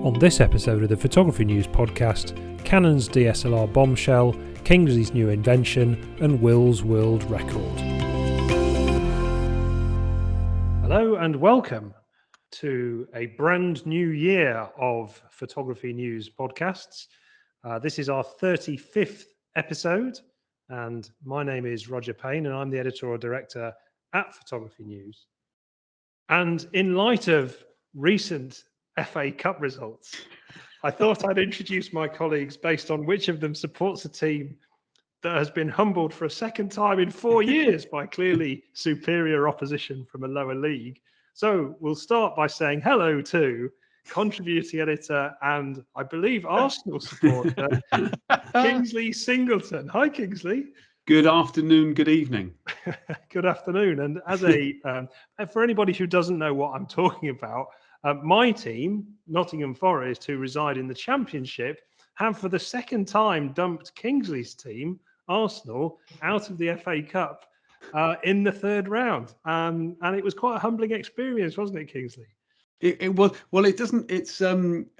On this episode of the Photography News podcast, Canon's DSLR bombshell, Kingsley's new invention, and Will's world record. Hello and welcome to a brand new year of Photography News podcasts. This is our 35th episode, and my name is Roger Payne, and I'm the editorial director at Photography News. And in light of recent FA Cup results, I thought I'd introduce my colleagues based on which of them supports a team that has been humbled for a second time in 4 years by clearly superior opposition from a lower league. So we'll start by saying hello to contributing editor and I believe Arsenal supporter, Kingsley Singleton. Hi, Kingsley. Good afternoon, good evening. Good afternoon. And as for anybody who doesn't know what I'm talking about, my team, Nottingham Forest, who reside in the Championship, have for the second time dumped Kingsley's team, Arsenal, out of the FA Cup in the third round. And it was quite a humbling experience, wasn't it, Kingsley? It was. Well, it doesn't. It's.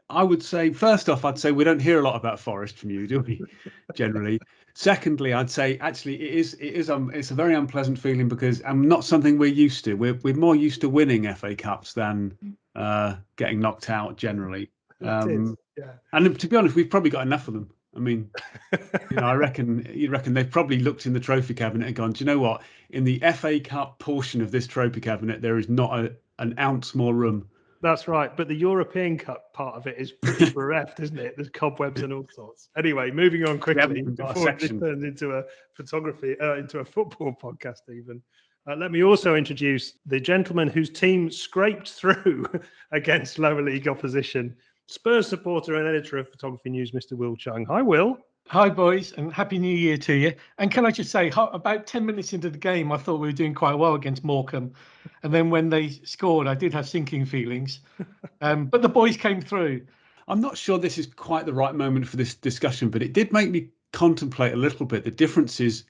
I would say first off, I'd say we don't hear a lot about Forest from you, do we? Generally. Secondly, I'd say actually it is. It's a very unpleasant feeling because not something we're used to. We're more used to winning FA Cups than getting knocked out generally. Yeah. And to be honest, we've probably got enough of them. I mean, I reckon they've probably looked in the trophy cabinet and gone, do you know what? In the FA Cup portion of this trophy cabinet, there is not an ounce more room. That's right, but the European Cup part of it is pretty bereft, isn't it? There's cobwebs and all sorts. Anyway, moving on quickly before it turns into a into a football podcast even. Let me also introduce the gentleman whose team scraped through against lower league opposition, Spurs supporter and editor of Photography News, Mr. Will Chung. Hi, Will. Hi, boys, and Happy New Year to you. And can I just say, about 10 minutes into the game, I thought we were doing quite well against Morecambe. And then when they scored, I did have sinking feelings. But the boys came through. I'm not sure this is quite the right moment for this discussion, but it did make me contemplate a little bit the differences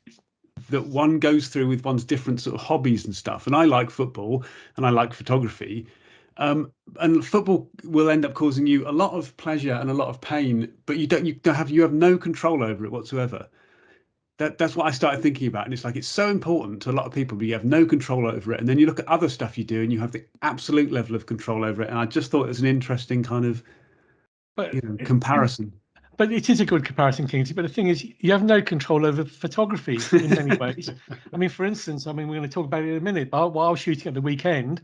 that one goes through with one's different sort of hobbies and stuff. And I like football and I like photography. And football will end up causing you a lot of pleasure and a lot of pain, but you have no control over it whatsoever. That's what I started thinking about, and it's like it's so important to a lot of people, but you have no control over it. And then you look at other stuff you do, and you have the absolute level of control over it. And I just thought it was an interesting kind of comparison. But it is a good comparison, Kingsley. But the thing is, you have no control over photography in many ways. I mean, for instance, we're going to talk about it in a minute. But while shooting at the weekend,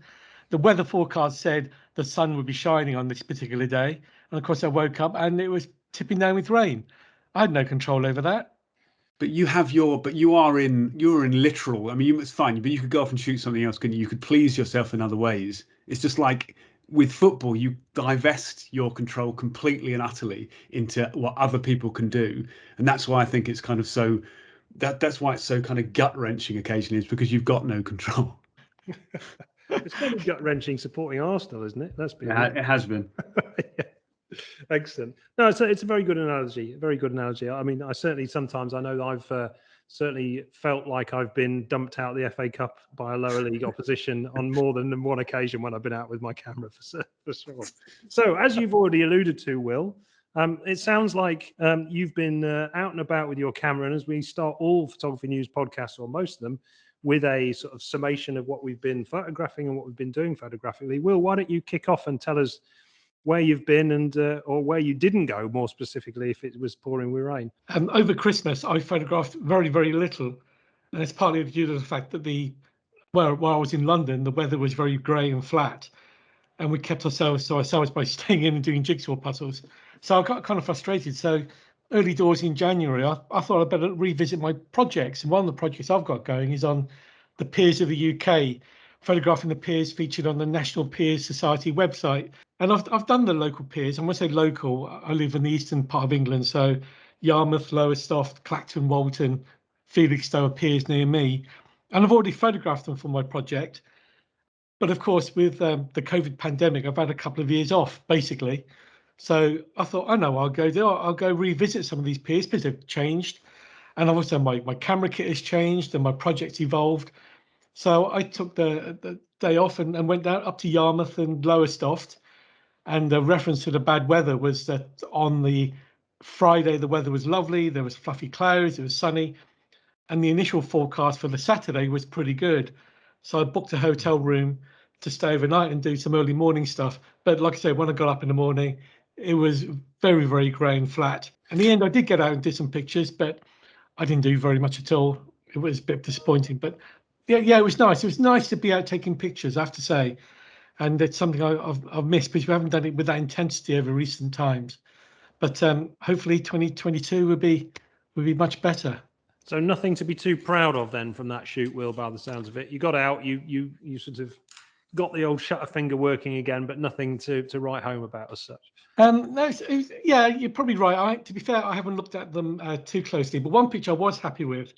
the weather forecast said the sun would be shining on this particular day. And of course, I woke up and it was tipping down with rain. I had no control over that. But you're in literal. I mean, it's fine, but you could go off and shoot something else, couldn't you? You could please yourself in other ways. It's just like with football, you divest your control completely and utterly into what other people can do. And that's why I think it's kind of so, that's why it's so kind of gut wrenching occasionally, is because you've got no control. It's kind of gut-wrenching supporting Arsenal, isn't it? It has been. Yeah. Excellent. No, it's a very good analogy. A very good analogy. I mean, I know I've certainly felt like I've been dumped out of the FA Cup by a lower league opposition on more than one occasion when I've been out with my camera for sure. So, as you've already alluded to, Will, it sounds like you've been out and about with your camera, and as we start all Photography News podcasts, or most of them, with a sort of summation of what we've been photographing and what we've been doing photographically. Will, why don't you kick off and tell us where you've been and or where you didn't go, more specifically, if it was pouring with rain? Over Christmas, I photographed very, very little. And it's partly due to the fact that while I was in London, the weather was very grey and flat. And we kept ourselves by staying in and doing jigsaw puzzles. So I got kind of frustrated. So early doors in January, I thought I'd better revisit my projects. And one of the projects I've got going is on the piers of the UK, photographing the piers featured on the National Piers Society website. And I've done the local piers. And when I say local, I live in the eastern part of England. So Yarmouth, Lowestoft, Clacton, Walton, Felixstowe piers near me. And I've already photographed them for my project. But of course, with the COVID pandemic, I've had a couple of years off, basically. So I thought, I'll go revisit some of these piers because they've changed. And also my camera kit has changed and my project's evolved. So I took the day off and went down up to Yarmouth and Lowestoft And the reference to the bad weather was that on the Friday, the weather was lovely. There was fluffy clouds. It was sunny. And the initial forecast for the Saturday was pretty good. So I booked a hotel room to stay overnight and do some early morning stuff. But like I said, when I got up in the morning, it was very, very grey and flat. In the end, I did get out and did some pictures, but I didn't do very much at all. It was a bit disappointing. But yeah, it was nice. It was nice to be out taking pictures, I have to say. And it's something I've missed because we haven't done it with that intensity over recent times. But hopefully 2022 will be much better. So nothing to be too proud of then from that shoot, Will, by the sounds of it. You got out, you sort of got the old shutter finger working again, but nothing to write home about as such. No, yeah, you're probably right. To be fair, I haven't looked at them too closely, but one picture I was happy with,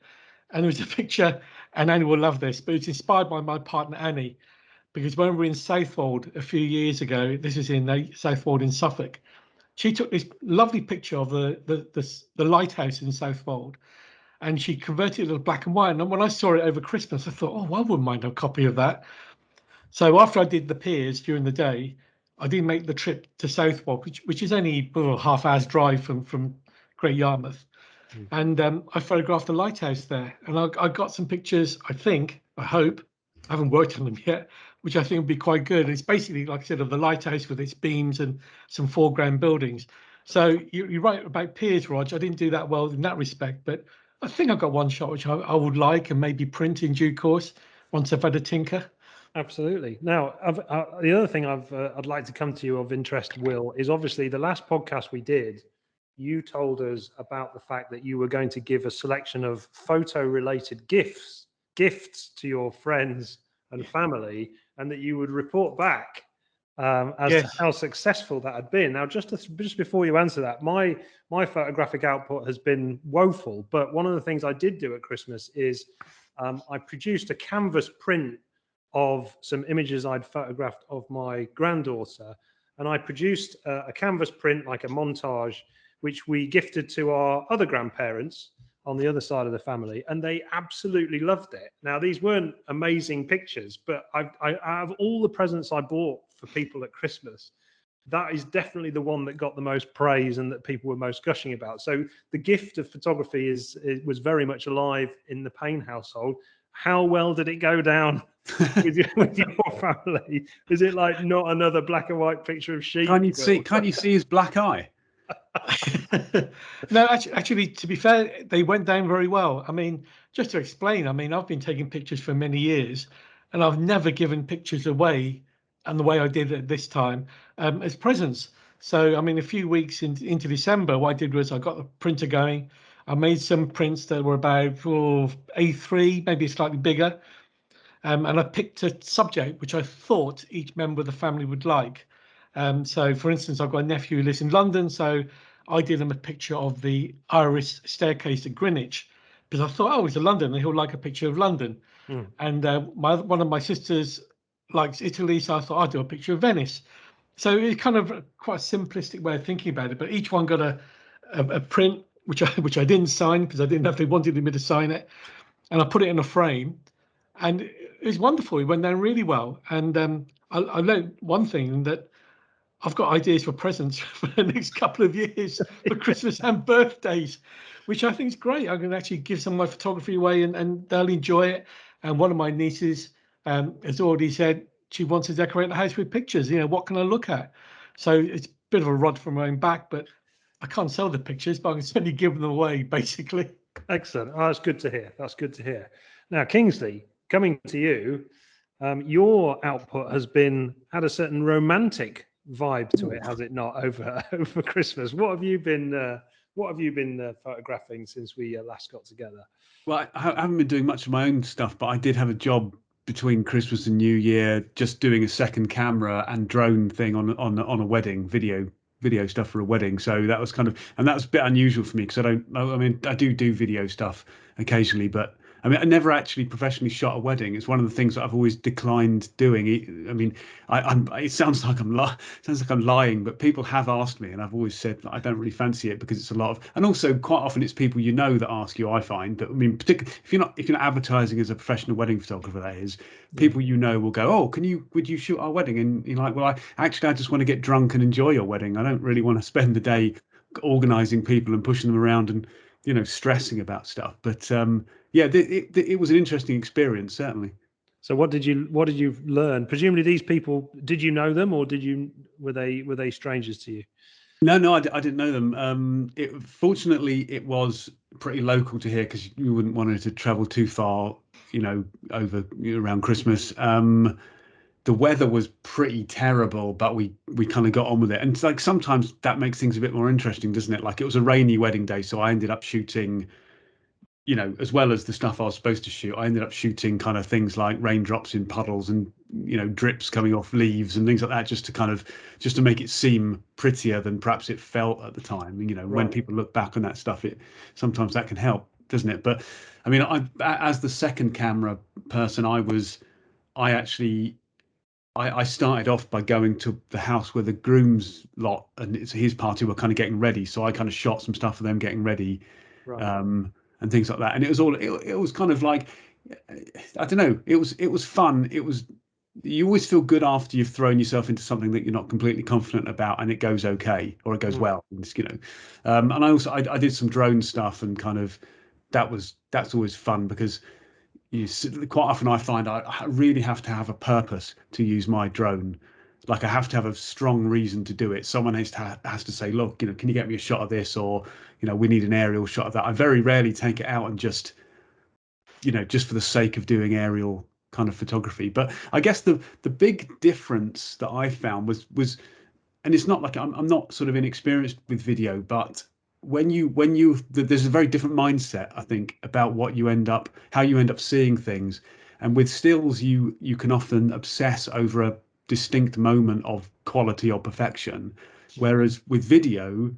and it was a picture, and Annie will love this, but it's inspired by my partner Annie, because when we were in Southwold a few years ago, this is in Southwold in Suffolk, she took this lovely picture of the lighthouse in Southwold, and she converted it to black and white. And when I saw it over Christmas, I thought, oh, I wouldn't mind a copy of that. So after I did the piers during the day, I did make the trip to Southwold, which is only a half-hour's drive from Great Yarmouth. And I photographed the lighthouse there. And I got some pictures, I hope, I haven't worked on them yet, which I think would be quite good. It's basically, like I said, of the lighthouse with its beams and some foreground buildings. So you're right about piers, Rog. I didn't do that well in that respect, but I think I've got one shot which I would like and maybe print in due course once I've had a tinker. Absolutely. Now, the other thing I'd like to come to you of interest, Will, is obviously the last podcast we did, you told us about the fact that you were going to give a selection of photo-related gifts to your friends and family, and that you would report back as to how successful that had been. Now, just before you answer that, my photographic output has been woeful, but one of the things I did do at Christmas is I produced a canvas print of some images I'd photographed of my granddaughter, and I produced a canvas print, like a montage, which we gifted to our other grandparents on the other side of the family, and they absolutely loved it. Now, these weren't amazing pictures, but I out of all the presents I bought for people at Christmas, that is definitely the one that got the most praise and that people were most gushing about. So the gift of photography was very much alive in the Payne household. How well did it go down with your family? Is it like not another black and white picture of sheep? Can't you see his black eye? No, actually, to be fair, they went down very well. I mean, just to explain, I mean, I've been taking pictures for many years, and I've never given pictures away, and the way I did it this time, as presents. So, I mean, a few weeks into December, what I did was I got the printer going. I made some prints that were about A3, maybe slightly bigger, and I picked a subject which I thought each member of the family would like. So, for instance, I've got a nephew who lives in London, so I did him a picture of the Iris staircase at Greenwich, because I thought, oh, he's in London and he'll like a picture of London. And one of my sisters likes Italy, so I thought I'd do a picture of Venice. So it's kind of quite a simplistic way of thinking about it, but each one got a print which I didn't sign because I didn't know if they wanted me to sign it, and I put it in a frame, and it was wonderful. It went down really well, and I learned one thing, that I've got ideas for presents for the next couple of years for Christmas and birthdays, which I think is great. I can actually give some of my photography away, and they'll enjoy it. And one of my nieces has already said she wants to decorate the house with pictures. You know, what can I look at? So it's a bit of a rod from my own back, but I can't sell the pictures, but I can certainly give them away, basically. Excellent. Oh, that's good to hear. That's good to hear. Now, Kingsley, coming to you, your output has had a certain romantic vibe to it, has it not? Over Christmas, what have you been photographing since we last got together? Well, I haven't been doing much of my own stuff, but I did have a job between Christmas and New Year, just doing a second camera and drone thing on a wedding video stuff for a wedding. So that was a bit unusual for me, because I do video stuff occasionally, but I mean, I never actually professionally shot a wedding. It's one of the things that I've always declined doing. I mean, it sounds like I'm lying, but people have asked me, and I've always said that I don't really fancy it because it's a lot of, and also quite often it's people that ask you. I find that, I mean, particularly if you're not advertising as a professional wedding photographer, that is, people will go, oh, would you shoot our wedding? And you're like, well, I just want to get drunk and enjoy your wedding. I don't really want to spend the day organizing people and pushing them around and stressing about stuff. But yeah, it was an interesting experience, certainly. So what did you learn? Presumably these people, did you know them, or were they strangers to you? No, I didn't know them. Fortunately, it was pretty local to here because you wouldn't want to travel too far, over around Christmas. The weather was pretty terrible, but we kind of got on with it. And like sometimes that makes things a bit more interesting, doesn't it? Like it was a rainy wedding day, so I ended up shooting, as well as the stuff I was supposed to shoot, I ended up shooting kind of things like raindrops in puddles and drips coming off leaves and things like that, just to make it seem prettier than perhaps it felt at the time. When people look back on that stuff, sometimes that can help, doesn't it? But I mean, as the second camera person, I started off by going to the house where the groom's lot and it's his party were kind of getting ready. So I kind of shot some stuff for them getting ready, and things like that. And it was kind of like, I don't know, it was fun. You always feel good after you've thrown yourself into something that you're not completely confident about and it goes okay, or it goes well. And I did some drone stuff, and kind of that's always fun because quite often I find I really have to have a purpose to use my drone. Like I have to have a strong reason to do it. Someone has to say, look, can you get me a shot of this, or we need an aerial shot of that. I very rarely take it out and just for the sake of doing aerial kind of photography. But I guess the big difference that I found was, and it's not like I'm not sort of inexperienced with video, but there's a very different mindset, I think, about how you end up seeing things. And with stills, you can often obsess over a distinct moment of quality or perfection, whereas with video,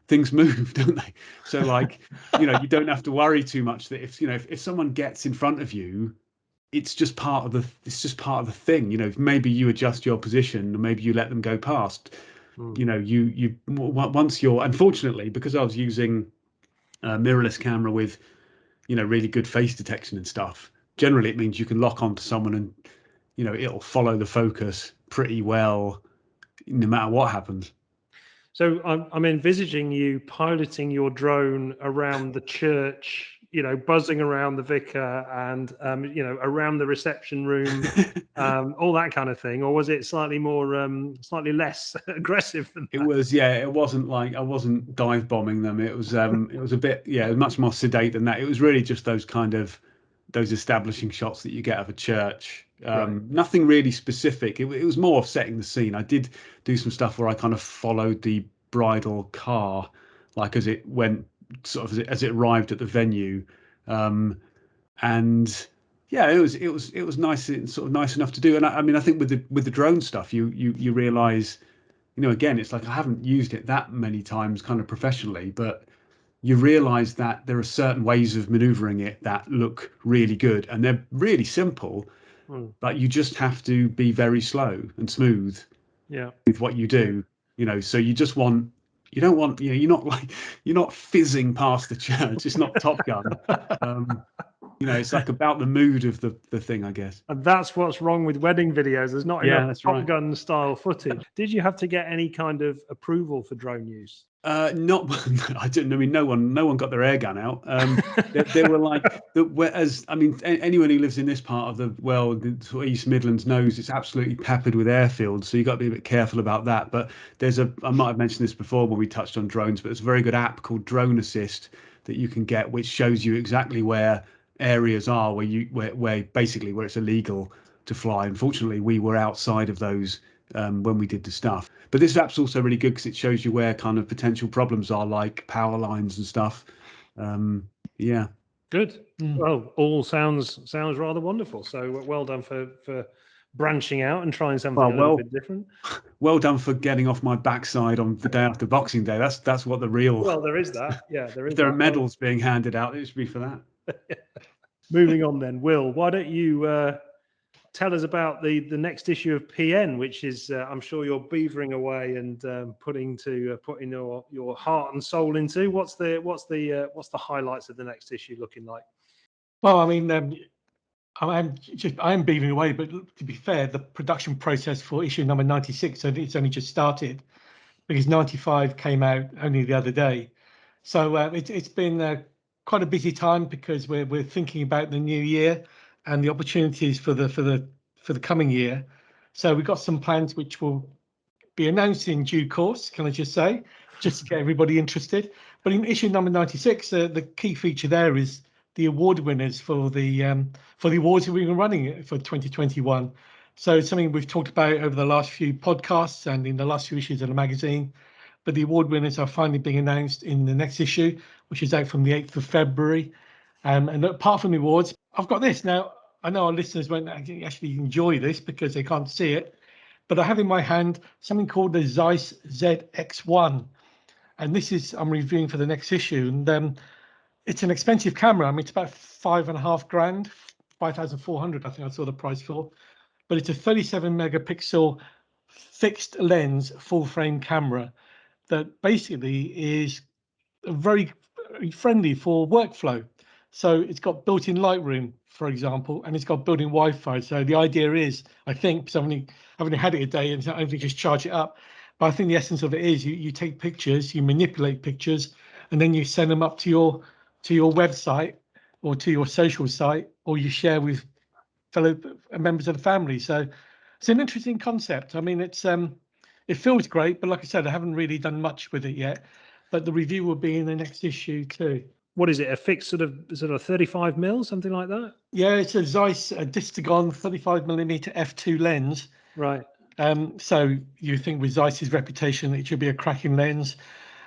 things move, don't they? So like, you don't have to worry too much that if someone gets in front of you, it's just part of the thing. Maybe you adjust your position, or maybe you let them go past. Once you're, unfortunately, because I was using a mirrorless camera with really good face detection and stuff, generally it means you can lock onto someone and it'll follow the focus pretty well no matter what happens. So I'm envisaging you piloting your drone around the church, buzzing around the vicar and, around the reception room, all that kind of thing. Or was it slightly less aggressive than that? It was, yeah. It wasn't like I wasn't dive bombing them. It was a bit, yeah, it was much more sedate than that. It was really just those establishing shots that you get of a church. Nothing really specific. It was more of setting the scene. I did do some stuff where I kind of followed the bridal car, like as it went, sort of as it arrived at the venue, and yeah, it was nice, sort of nice enough to do. And I mean, I think with the drone stuff, you realize, again, it's like I haven't used it that many times, kind of professionally, but you realize that there are certain ways of maneuvering it that look really good, and they're really simple, but you just have to be very slow and smooth with what you do. So you don't want, you're not fizzing past the church. It's not Top Gun. It's like about the mood of the thing, I guess. And that's what's wrong with wedding videos. There's not enough Top Gun style footage. Did you have to get any kind of approval for drone use? Not, I didn't. I mean, no one got their air gun out. They were like, whereas, I mean, anyone who lives in this part of the world, the East Midlands, knows it's absolutely peppered with airfields. So you got to be a bit careful about that. But I might have mentioned this before when we touched on drones, but there's a very good app called Drone Assist that you can get, which shows you exactly where areas are where basically where it's illegal to fly. Unfortunately, we were outside of those when we did the stuff. But this app's also really good because it shows you where kind of potential problems are, like power lines and stuff. Yeah. Good. Well, all sounds rather wonderful. So well done for branching out and trying something Well, a little bit different. Well done for getting off my backside on the day after Boxing Day. That's what the real. Well, there is that. Yeah, there is. If there are that. medals being handed out, it should be for that. Moving on then, Will, why don't you tell us about the next issue of PN, which is I'm sure you're beavering away and putting your heart and soul into. What's the highlights of the next issue looking like? Well, I mean, I'm beavering away, but to be fair, the production process for issue number 96, it's only just started, because 95 came out only the other day. So it's been quite a busy time, because we're thinking about the new year and the opportunities for the coming year. So we've got some plans which will be announced in due course, can I just say, just to get everybody interested. But in issue number 96, the key feature there is the award winners for the awards that we've been running for 2021. So it's something we've talked about over the last few podcasts and in the last few issues of the magazine. But the award winners are finally being announced in the next issue, which is out from the 8th of February. And apart from the awards, I've got this. Now, I know our listeners won't actually enjoy this because they can't see it, but I have in my hand something called the Zeiss Zx1. And this is, I'm reviewing for the next issue. And it's an expensive camera. I mean, it's about $5,500, 5,400, I think I saw the price for. But it's a 37 megapixel fixed lens full frame camera that basically is very friendly for workflow. So it's got built-in Lightroom, for example, and it's got built-in Wi-Fi. So the idea is, I think, because I've only had it a day and I only just charge it up, but I think the essence of it is you take pictures, you manipulate pictures, and then you send them up to your website or to your social site, or you share with fellow members of the family. So it's an interesting concept. I mean, it feels great, but like I said, I haven't really done much with it yet. But the review will be in the next issue too. What is it? A fixed sort of 35 mil, something like that? Yeah, it's a Zeiss Distagon 35mm f2 lens. Right. So you think with Zeiss's reputation, it should be a cracking lens.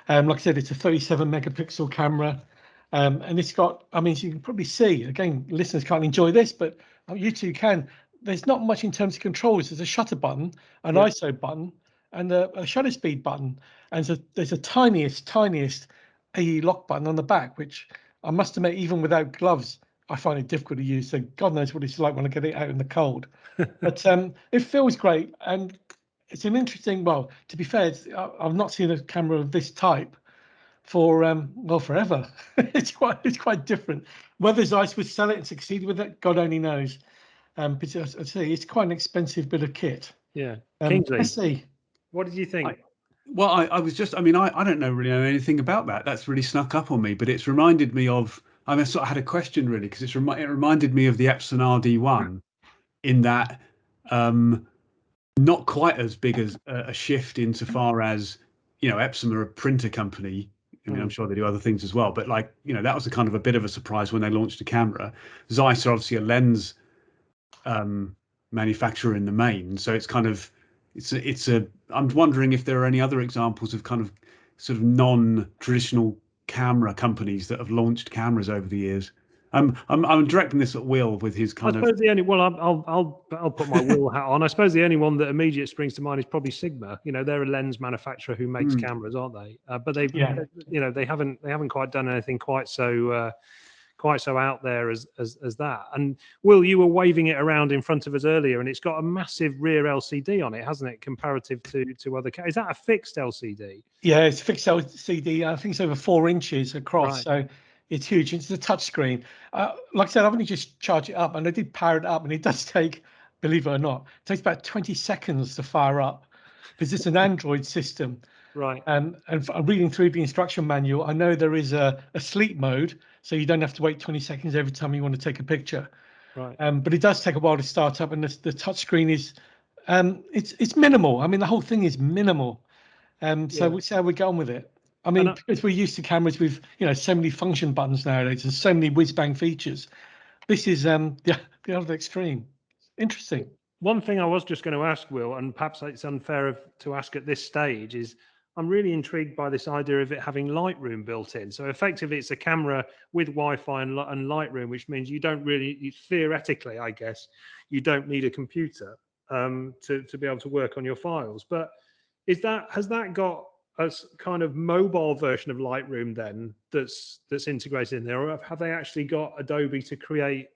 Like I said, it's a 37 megapixel camera. And it's got, I mean, as you can probably see, again, listeners can't enjoy this, but you two can. There's not much in terms of controls. There's a shutter button, an ISO button, and a shutter speed button. And so there's a tiniest AE lock button on the back, which I must admit, even without gloves, I find it difficult to use. So God knows what it's like when I get it out in the cold. But it feels great. And it's an interesting, well, to be fair, I've not seen a camera of this type for well, forever. it's quite different. Whether Zeiss would sell it and succeed with it, God only knows. But I say it's quite an expensive bit of kit. Yeah. Kingsley, let's see. What did you think? I was just, I mean, I don't really know anything about that. That's really snuck up on me, but it's reminded me of, I mean, I sort of had a question really, because it reminded me of the Epson RD1 in that not quite as big as a shift insofar as, you know, Epson are a printer company. I mean, I'm sure they do other things as well, but like, you know, that was a kind of a bit of a surprise when they launched a camera. Zeiss are obviously a lens manufacturer in the main, so it's kind of, I'm wondering if there are any other examples of kind of sort of non-traditional camera companies that have launched cameras over the years. I'm directing this at Will with his kind of. I suppose the only, well, I'll put my Will hat on. I suppose the only one that immediate springs to mind is probably Sigma. You know, they're a lens manufacturer who makes cameras, aren't they? But they've, you know, they haven't quite done anything quite so out there as that. And Will, you were waving it around in front of us earlier, and it's got a massive rear LCD on it, hasn't it, comparative to other cameras? Is that a fixed LCD? Yeah, it's a fixed LCD. I think it's over 4 inches across, so it's huge. It's a touch screen. Like I said, I've only just charged it up, and I did power it up, and it does take, believe it or not, it takes about 20 seconds to fire up, because it's an Android system. Right. And I'm reading through the instruction manual. I know there is a sleep mode, so you don't have to wait 20 seconds every time you want to take a picture. Right. But it does take a while to start up, and the touch screen is it's minimal. I mean, the whole thing is minimal. So we see how we get on with it. I mean, because we're used to cameras with, you know, so many function buttons nowadays and so many whiz-bang features. This is the other extreme. Interesting. One thing I was just going to ask, Will, and perhaps it's unfair to ask at this stage, is I'm really intrigued by this idea of it having Lightroom built in. So effectively, it's a camera with Wi-Fi and Lightroom, which means you don't really, theoretically, I guess, you don't need a computer. to be able to work on your files. But has that got a kind of mobile version of Lightroom then that's integrated in there, or have they actually got Adobe to create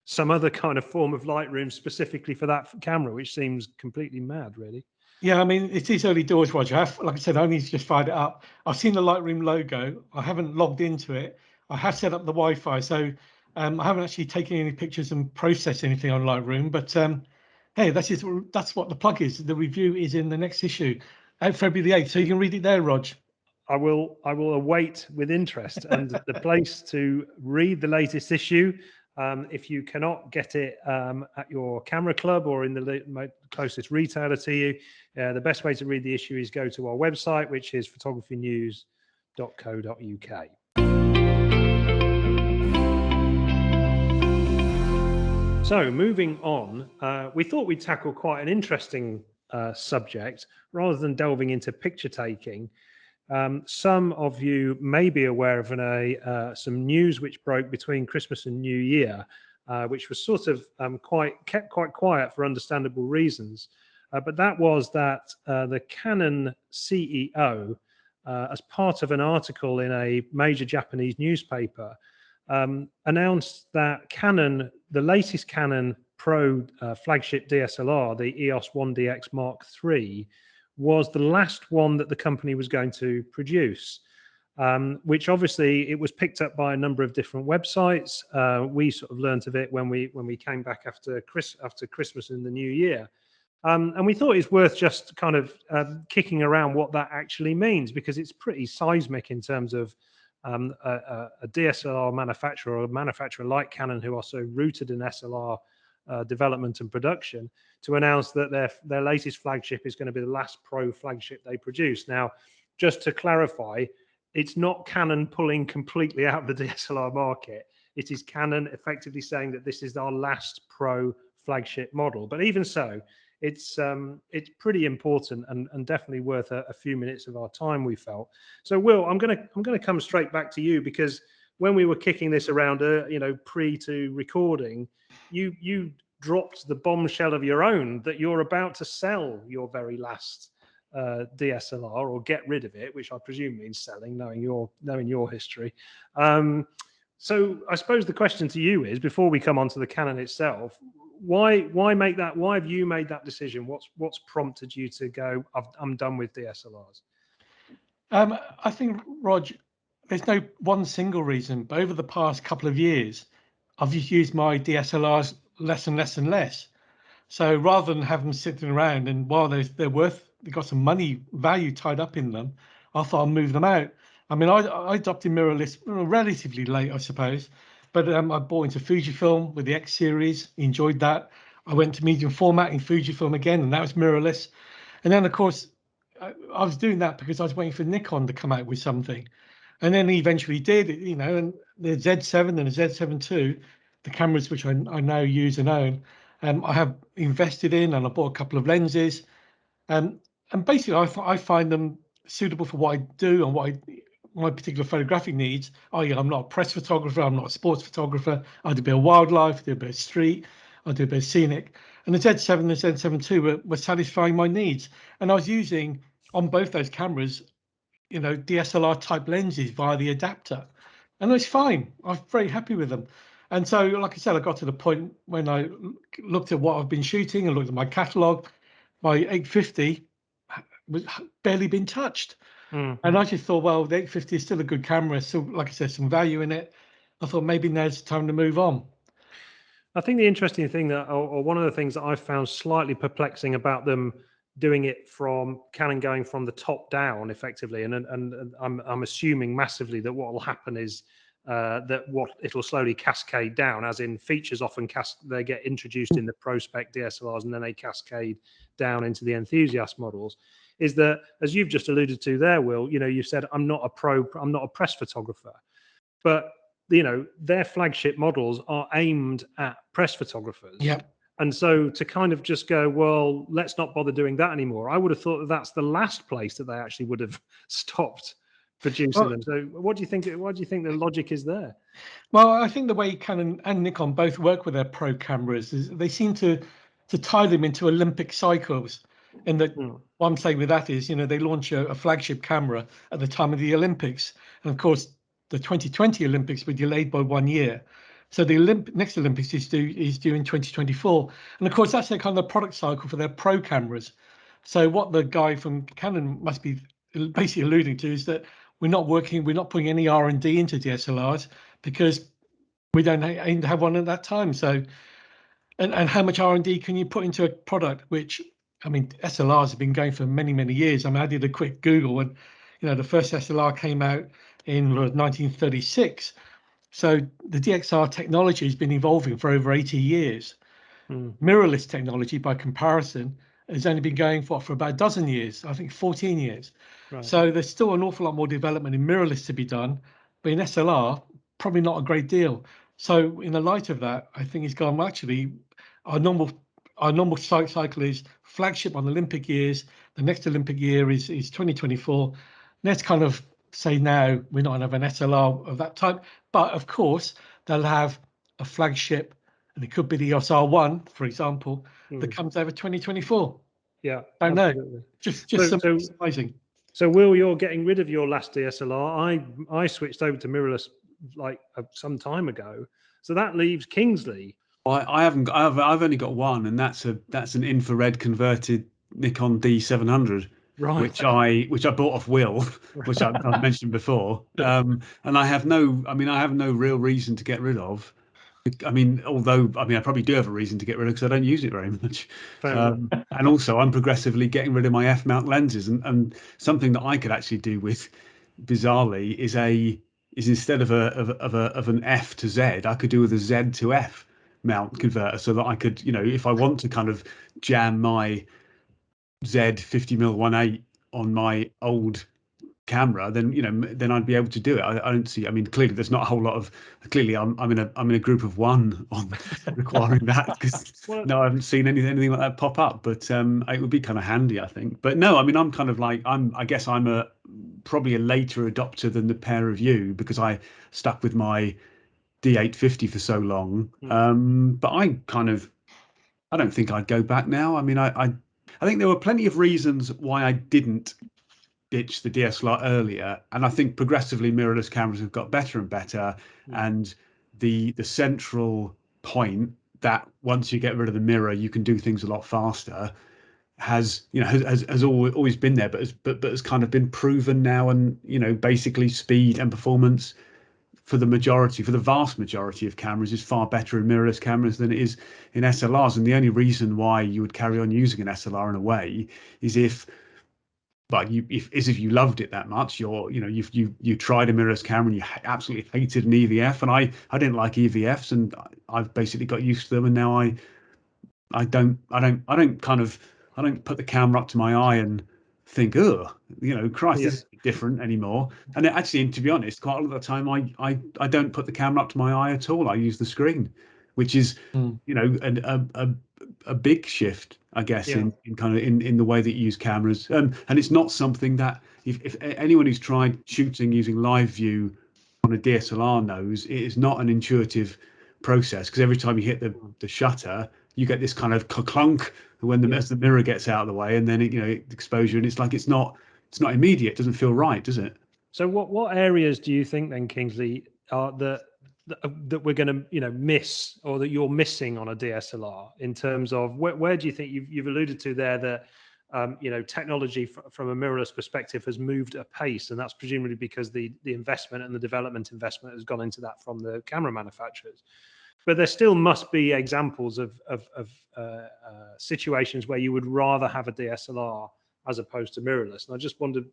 some other kind of form of Lightroom specifically for that camera, which seems completely mad, really? Yeah, I mean, it is early doors, Roger. Like I said, I only just fired it up. I've seen the Lightroom logo. I haven't logged into it. I have set up the Wi-Fi, so I haven't actually taken any pictures and processed anything on Lightroom. But hey, that's what the plug is. The review is in the next issue, out February the 8th. So you can read it there, Rog. I will await with interest. And the place to read the latest issue, if you cannot get it at your camera club or in the closest retailer to you, the best way to read the issue is go to our website, which is photographynews.co.uk. So moving on, we thought we'd tackle quite an interesting subject rather than delving into picture taking. Some of you may be aware of some news which broke between Christmas and New Year, which was sort of kept quite quiet for understandable reasons. But that was that the Canon CEO, as part of an article in a major Japanese newspaper, announced that Canon, the latest Canon Pro flagship DSLR, the EOS-1D X MkIII, was the last one that the company was going to produce, which obviously it was picked up by a number of different websites. We sort of learned of it when we came back after Christmas and the New Year. And we thought it's worth just kind of kicking around what that actually means, because it's pretty seismic in terms of a DSLR manufacturer, or a manufacturer like Canon, who are so rooted in SLR development and production, to announce that their latest flagship is going to be the last Pro flagship they produce. Now, just to clarify, it's not Canon pulling completely out of the DSLR market. It is Canon effectively saying that this is our last Pro flagship model. But even so, it's pretty important and definitely worth a few minutes of our time, we felt. So, Will, I'm going to come straight back to you, because when we were kicking this around, pre to recording, you dropped the bombshell of your own that you're about to sell your very last DSLR, or get rid of it, which I presume means selling, knowing your history. So I suppose the question to you is, before we come on to the Canon itself, why make that? Why have you made that decision? What's prompted you to go, I'm done with DSLRs? I think, Rog, there's no one single reason, but over the past couple of years, I've just used my DSLRs less and less and less. So rather than have them sitting around, and while they've got some money value tied up in them, I thought I'd move them out. I mean, I adopted mirrorless relatively late, I suppose, but I bought into Fujifilm with the X series, enjoyed that. I went to medium format in Fujifilm again, and that was mirrorless. And then, of course, I was doing that because I was waiting for Nikon to come out with something. And then he eventually did, and the Z7 and the Z7 II, the cameras which I now use and own, I have invested in, and I bought a couple of lenses. And basically, I find them suitable for what I do and my particular photographic needs. I'm not a press photographer, I'm not a sports photographer. I do a bit of wildlife, I do a bit of street, I do a bit of scenic. And the Z7 and the Z7 II were satisfying my needs. And I was using, on both those cameras, DSLR type lenses via the adapter, and it's fine. I'm very happy with them. And so, like I said, I got to the point when I looked at what I've been shooting and looked at my catalog. My 850 was barely been touched. And I just thought, well, the 850 is still a good camera. So, like I said, some value in it. I thought maybe now's the time to move on. I think the interesting thing or one of the things that I found slightly perplexing about them doing it from Canon, going from the top down effectively, and I'm assuming massively that what will happen is that it'll slowly cascade down, as in features often they get introduced in the Pro spec DSLRs and then they cascade down into the enthusiast models. Is that, as you've just alluded to there, Will, you said I'm not a press photographer, but their flagship models are aimed at press photographers. Yeah. And so to kind of just go, well, let's not bother doing that anymore, I would have thought that that's the last place that they actually would have stopped producing them. So what do you think the logic is there? Well, I think the way Canon and Nikon both work with their Pro cameras is they seem to to tie them into Olympic cycles. And that what I'm saying with that is, they launch a flagship camera at the time of the Olympics, and of course the 2020 Olympics were delayed by 1 year. So the next Olympics is due in 2024, and of course that's their kind of product cycle for their pro cameras. So what the guy from Canon must be basically alluding to is that we're not putting any R&D into DSLRs because we don't aim to have one at that time. So, and how much R&D can you put into a product which, I mean, SLRs have been going for many, many years. I mean, I did a quick Google, and the first SLR came out in 1936. So the DXR technology has been evolving for over 80 years. Mirrorless technology, by comparison, has only been going for about a dozen years, I think 14 years. Right. So there's still an awful lot more development in mirrorless to be done, but in SLR, probably not a great deal. So in the light of that, I think it's gone, well, actually, our normal cycle is flagship on Olympic years. The next Olympic year is 2024. Let's kind of say now we're not going to have an SLR of that type, but of course they'll have a flagship, and it could be the EOS-1, for example, that comes over 2024. Yeah, I don't know. Just surprising. So Will, you're getting rid of your last DSLR. I switched over to mirrorless like some time ago. So that leaves Kingsley. I haven't. I've only got one, and that's an infrared converted Nikon D700, right? Which I bought off Will, which I've mentioned before. And I have no real reason to get rid of. I mean, I probably do have a reason to get rid of because I don't use it very much. And also, I'm progressively getting rid of my f-mount lenses, and something that I could actually do with, bizarrely, is instead of an F to Z, I could do with a Z to F mount converter, so that I could, if I want to kind of jam my Z 50mm 1.8 on my old camera, then I'd be able to do it. I don't see. I mean, clearly there's not a whole lot of. Clearly, I'm in a group of one on requiring that, because no, I haven't seen anything like that pop up. But it would be kind of handy, I think. But no, I mean, I'm kind of like I guess I'm probably a later adopter than the pair of you, because I stuck with my D850 for so long. But I don't think I'd go back now. I mean, I think there were plenty of reasons why I didn't ditch the DSLR earlier, and I think progressively mirrorless cameras have got better and better. And the central point that once you get rid of the mirror, you can do things a lot faster has always been there, but has kind of been proven now. And basically speed and performance for the vast majority of cameras is far better in mirrorless cameras than it is in SLRs. And the only reason why you would carry on using an SLR in a way is if you loved it that much. You tried a mirrorless camera and you absolutely hated an EVF, and I didn't like EVFs, and I've basically got used to them, and now I don't put the camera up to my eye and think, oh, Christ, this is different anymore. And actually, to be honest, quite a lot of the time I don't put the camera up to my eye at all. I use the screen, which is a big shift, I guess, in the way that you use cameras. And it's not something that if anyone who's tried shooting using live view on a DSLR knows, it is not an intuitive process, because every time you hit the shutter, you get this kind of clunk as the mirror gets out of the way, and then exposure, and it's not immediate. It doesn't feel right, does it? So what areas do you think then, Kingsley, are that we're going to miss, or that you're missing on a DSLR, in terms of where do you think you've alluded to there that technology from a mirrorless perspective has moved apace, and that's presumably because the investment and the development investment has gone into that from the camera manufacturers. But there still must be examples of situations where you would rather have a DSLR as opposed to mirrorless. And I just wondered,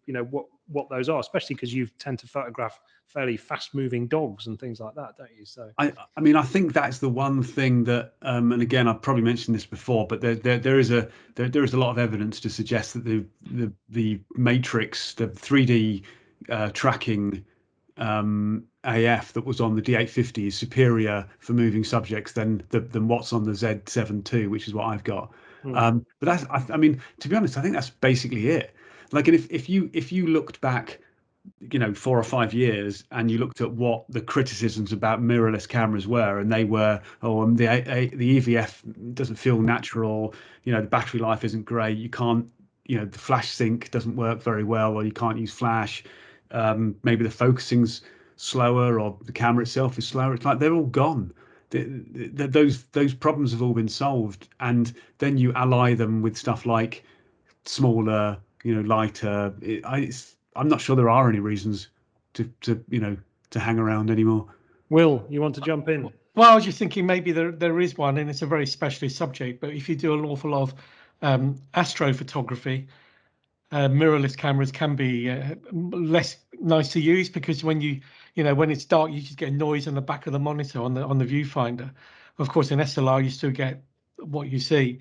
what those are, especially because you tend to photograph fairly fast-moving dogs and things like that, don't you? So I mean, I think that's the one thing that, and again, I've probably mentioned this before, but there is a lot of evidence to suggest that the matrix, the 3D tracking AF that was on the D850 is superior for moving subjects than what's on the Z7 II, which is what I've got. But that's, I mean, to be honest, I think that's basically it. Like, and if you looked back 4 or 5 years, and you looked at what the criticisms about mirrorless cameras were, and they were, the EVF doesn't feel natural, the battery life isn't great, you can't, the flash sync doesn't work very well, or you can't use flash, maybe the focusing's slower, or the camera itself is slower. It's like they're all gone. Those problems have all been solved, and then you ally them with stuff like smaller, lighter. I'm not sure there are any reasons to hang around anymore. Will, you want to jump in? Well, I was just thinking maybe there is one, and it's a very specialist subject. But if you do an awful lot of astrophotography, mirrorless cameras can be less nice to use, because when when it's dark, you just get noise on the back of the monitor on the viewfinder. Of course, in SLR, you still get what you see.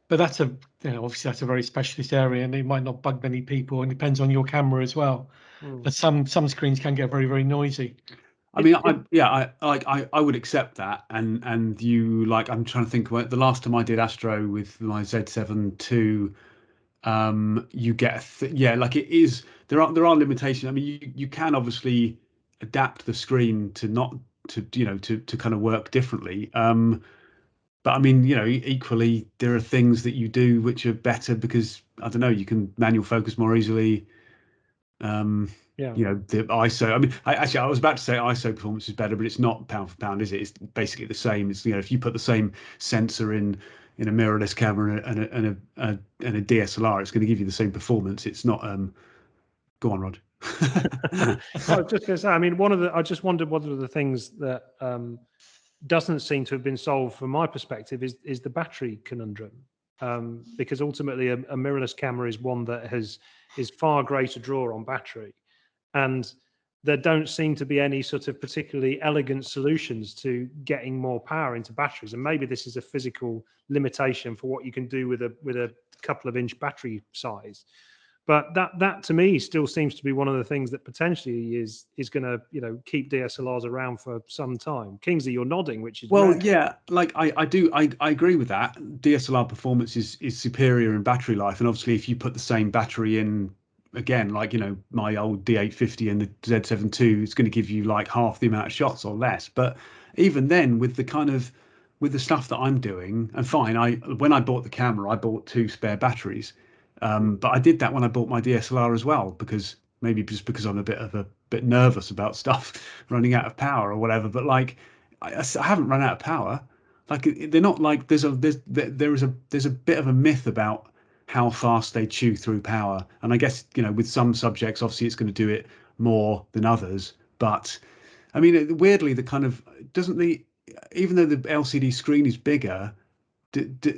But that's obviously that's a very specialist area, and it might not bug many people, and it depends on your camera as well. But some screens can get very, very noisy. I mean, I would accept that, and I'm trying to think. The last time I did astro with my Z7 II, you get it is. There are limitations. I mean, you can obviously adapt the screen to kind of work differently. But I mean, equally, there are things that you do which are better because, I don't know, you can manual focus more easily. The ISO. I mean, I was about to say ISO performance is better, but it's not pound for pound, is it? It's basically the same. It's if you put the same sensor in a mirrorless camera and a DSLR, it's going to give you the same performance. It's not. Go on, Rod. I was just going to say. I mean, I just wondered one of the things that doesn't seem to have been solved from my perspective is the battery conundrum, because ultimately a mirrorless camera is one that is far greater draw on battery, and there don't seem to be any sort of particularly elegant solutions to getting more power into batteries. And maybe this is a physical limitation for what you can do with a couple of inch battery size. But that to me still seems to be one of the things that potentially is going to keep DSLRs around for some time. Kingsley, you're nodding, which is well, rare. yeah. Like I agree with that. DSLR performance is superior in battery life, and obviously if you put the same battery in again, like my old D850 and the Z7 II, it's going to give you like half the amount of shots or less. But even then, with the stuff that I'm doing, and fine, when I bought the camera, I bought 2 spare batteries. But I did that when I bought my DSLR as well, because maybe just because I'm a bit nervous about stuff running out of power or whatever. But like, I haven't run out of power. Like, they're not like there's a bit of a myth about how fast they chew through power. And I guess with some subjects, obviously it's going to do it more than others. But I mean, weirdly, even though the LCD screen is bigger,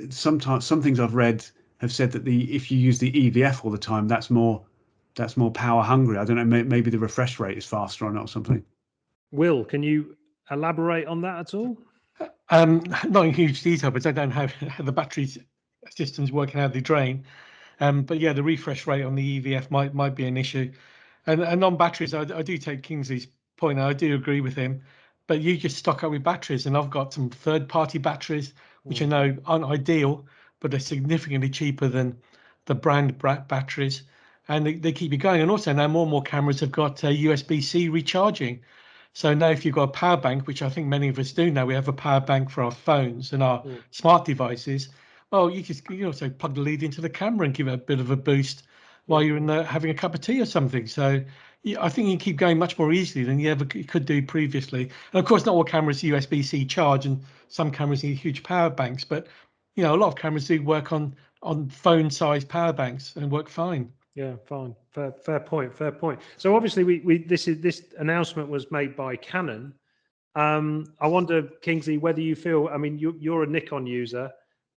sometimes some things I've read have said that if you use the EVF all the time, that's more power hungry. I don't know, maybe the refresh rate is faster or not, or something. Will, can you elaborate on that at all? Not in huge detail, but I don't know how the battery system's working, how they drain. But yeah, the refresh rate on the EVF might be an issue. And on batteries, I do take Kingsley's point. I do agree with him. But you just stock up with batteries, and I've got some third-party batteries, which I know aren't ideal, but they're significantly cheaper than the brand batteries, and they keep you going. And also now more and more cameras have got USB-C recharging. So now if you've got a power bank, which I think many of us do now, we have a power bank for our phones and our smart devices. Well, you can also plug the lead into the camera and give it a bit of a boost while you're in there having a cup of tea or something. So I think you can keep going much more easily than you could do previously. And of course, not all cameras USB-C charge, and some cameras need huge power banks. But a lot of cameras do work on phone-sized power banks and work fine. Yeah, fine. Fair point. So obviously, this announcement was made by Canon. I wonder, Kingsley, whether you feel. I mean, you're a Nikon user.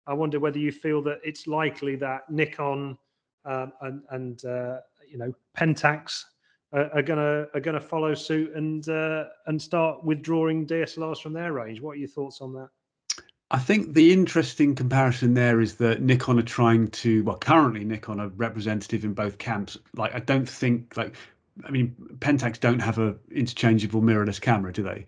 I wonder whether you feel that it's likely that Nikon and Pentax are gonna follow suit and start withdrawing DSLRs from their range. What are your thoughts on that? I think the interesting comparison there is that Nikon are trying to, currently Nikon are representative in both camps. Like, I don't think, Pentax don't have a interchangeable mirrorless camera, do they?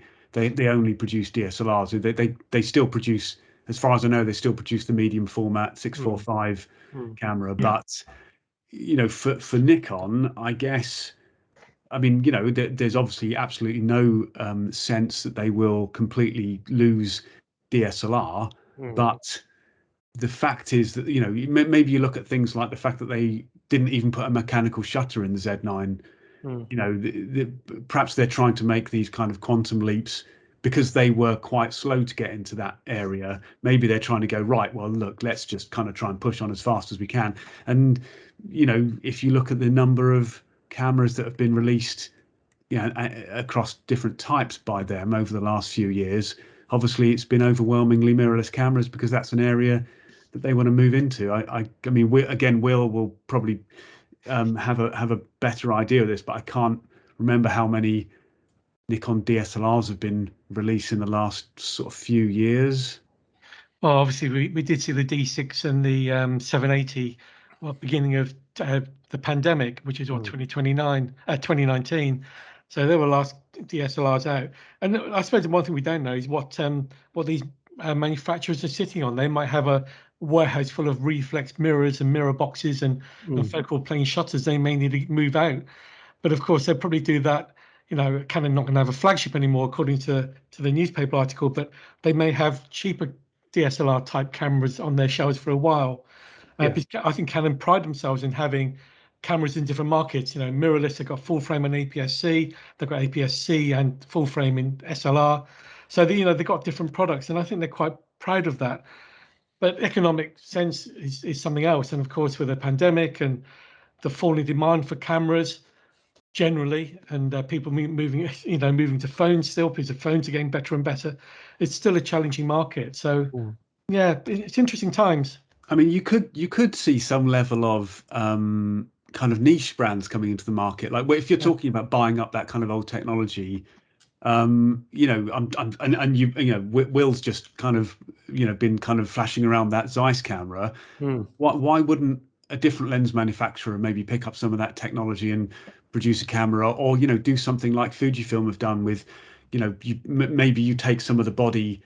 They only produce DSLRs. They still produce, as far as I know, they still produce the medium format 645 camera. But for Nikon, I guess I mean, there's obviously absolutely no sense that they will completely lose DSLR, but the fact is that, maybe you look at things like the fact that they didn't even put a mechanical shutter in the Z9. Perhaps they're trying to make these kind of quantum leaps because they were quite slow to get into that area. Maybe they're trying to go, right, well, look, let's just kind of try and push on as fast as we can. And, if you look at the number of cameras that have been released, across different types by them over the last few years, obviously it's been overwhelmingly mirrorless cameras because that's an area that they want to move into. I mean, Will will probably have a better idea of this, but I can't remember how many Nikon DSLRs have been released in the last sort of few years. Well, obviously we did see the D6 and the 780, beginning of the pandemic, which is 2019. So they were last DSLRs out. And I suppose the one thing we don't know is what these manufacturers are sitting on. They might have a warehouse full of reflex mirrors and mirror boxes and focal plane shutters they may need to move out. But of course, they'll probably do that. Canon not going to have a flagship anymore, according to the newspaper article, but they may have cheaper DSLR type cameras on their shelves for a while. I think Canon pride themselves in having cameras in different markets. Mirrorless, they've got full frame and APS-C, they've got APS-C and full frame in SLR. So they've got different products, and I think they're quite proud of that. But economic sense is something else. And of course, with the pandemic and the falling demand for cameras generally, and people moving to phones still, because the phones are getting better and better, it's still a challenging market. So yeah, it's interesting times. I mean, you could see some level of kind of niche brands coming into the market. Like, if you're talking about buying up that kind of old technology, Will's just kind of been kind of flashing around that Zeiss camera. Why wouldn't a different lens manufacturer maybe pick up some of that technology and produce a camera, or do something like Fujifilm have done with, maybe you take some of the body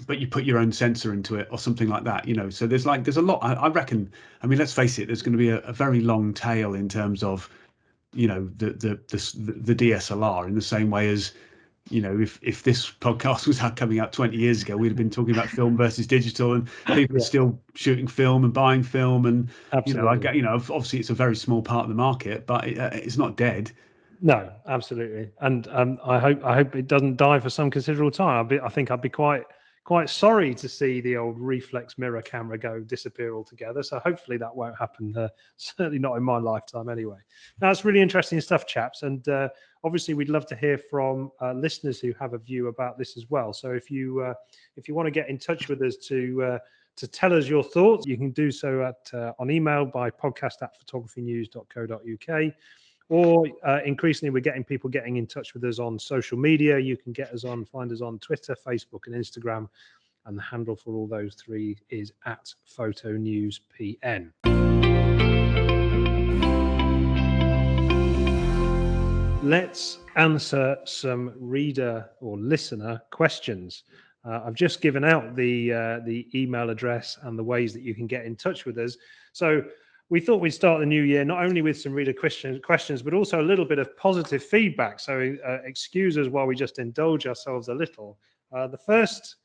but you put your own sensor into it or something like that. So there's a lot. I reckon, I mean, let's face it, there's going to be a very long tail in terms of the DSLR, in the same way as, if this podcast was coming out 20 years ago, we'd have been talking about film versus digital, and people are still shooting film and buying film. And, obviously it's a very small part of the market, but it's not dead. No, absolutely. And I hope it doesn't die for some considerable time. I think I'd be quite sorry to see the old reflex mirror camera disappear altogether. So hopefully that won't happen. Certainly not in my lifetime anyway. Now, it's really interesting stuff, chaps. And obviously we'd love to hear from listeners who have a view about this as well. So if you want to get in touch with us to tell us your thoughts, you can do so on email by podcast@photographynews.co.uk. Or increasingly, we're getting people getting in touch with us on social media. You can find us on Twitter, Facebook, and Instagram. And the handle for all those three is @PhotoNewsPN. Let's answer some reader or listener questions. I've just given out the email address and the ways that you can get in touch with us. So we thought we'd start the new year not only with some reader questions, but also a little bit of positive feedback. So excuse us while we just indulge ourselves a little. The first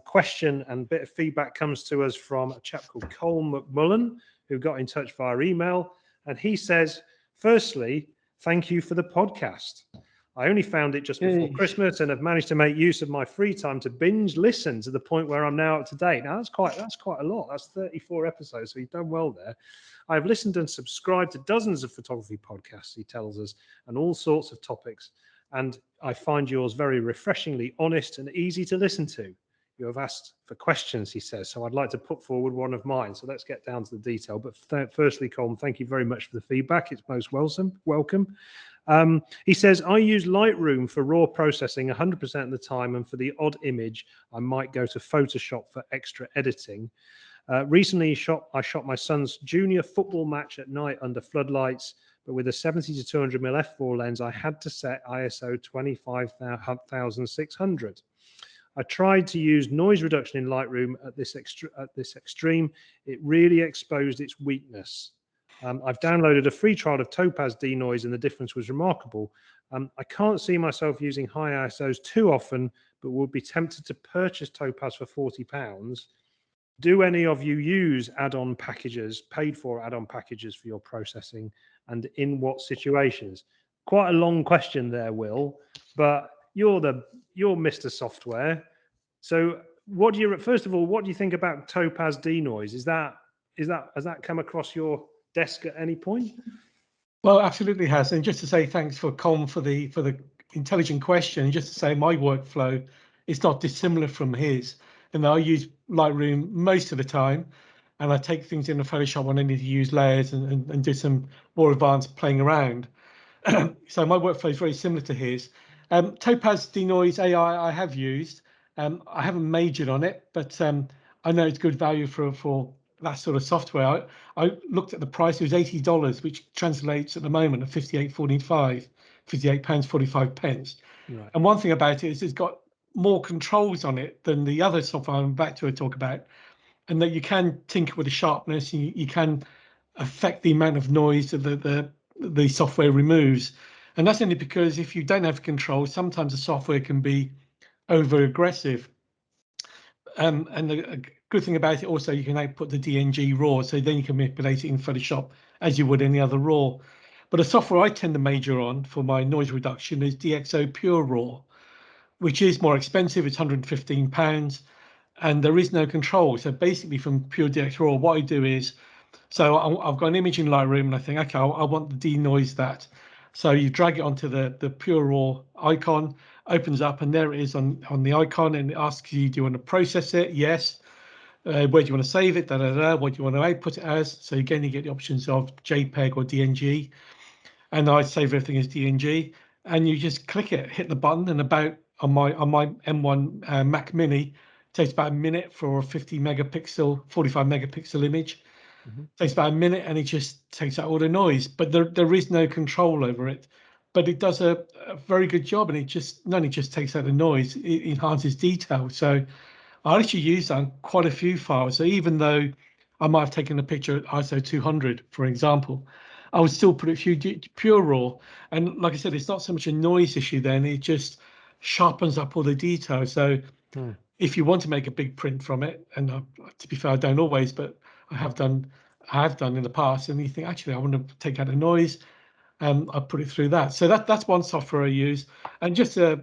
question and bit of feedback comes to us from a chap called Cole McMullen, who got in touch via email. And he says, firstly, thank you for the podcast. I only found it just before Christmas and have managed to make use of my free time to binge listen to the point where I'm now up to date. Now, that's quite a lot. That's 34 episodes, so you've done well there. I've listened and subscribed to dozens of photography podcasts, he tells us, and all sorts of topics. And I find yours very refreshingly honest and easy to listen to. You have asked for questions, he says, so I'd like to put forward one of mine. So let's get down to the detail. But firstly, Colm, thank you very much for the feedback. It's most welcome. He says, I use Lightroom for raw processing 100% of the time, and for the odd image, I might go to Photoshop for extra editing. Recently, I shot my son's junior football match at night under floodlights, but with a 70 to 200mm f4 lens, I had to set ISO 25,600. I tried to use noise reduction in Lightroom at this extreme. It really exposed its weakness. I've downloaded a free trial of Topaz Denoise and the difference was remarkable. I can't see myself using high ISOs too often, but would be tempted to purchase Topaz for £40. Do any of you use add-on packages, paid for add-on packages for your processing, and in what situations? Quite a long question there, Will, but you're Mr. Software. So first of all, what do you think about Topaz Denoise? Has that come across your desk at any point? Well, absolutely has. And just to say thanks for Colm for the intelligent question, just to say my workflow is not dissimilar from his. And I use Lightroom most of the time, and I take things into Photoshop when I need to use layers and do some more advanced playing around. So my workflow is very similar to his. Topaz Denoise AI I have used. I haven't majored on it, but I know it's good value for that sort of software. I looked at the price; it was $80, which translates at the moment at £58.45. Right. And one thing about it is it's got more controls on it than the other software I'm about to talk about, and that you can tinker with the sharpness. You can affect the amount of noise that the software removes, and that's only because if you don't have control, sometimes the software can be over aggressive. And the good thing about it also, you can output the DNG raw, so then you can manipulate it in Photoshop as you would any other raw. But the software I tend to major on for my noise reduction is DxO Pure Raw, which is more expensive. It's £115, and there is no control. So basically, from Pure DX Raw, what I do is, so I've got an image in Lightroom, and I think, okay, I want to denoise that. So you drag it onto the Pure Raw icon, opens up, and there it is on the icon, and it asks you, do you want to process it? Yes. Where do you want to save it? What do you want to output it as? So again, you get the options of JPEG or DNG, and I save everything as DNG, and you just click it, hit the button, and about on my M1 Mac Mini, it takes about a minute for a 45 megapixel image. Mm-hmm. Takes about a minute, and it just takes out all the noise, but there is no control over it. But it does a very good job, and it just not only just takes out the noise, it enhances detail. So I actually use that on quite a few files. So even though I might have taken a picture at ISO 200, for example, I would still put it through Pure Raw. And like I said, it's not so much a noise issue then, it just sharpens up all the detail. So if you want to make a big print from it, and to be fair, I don't always, but I have done in the past, and you think, actually, I want to take out the noise, I put it through that. So that's one software I use. And just the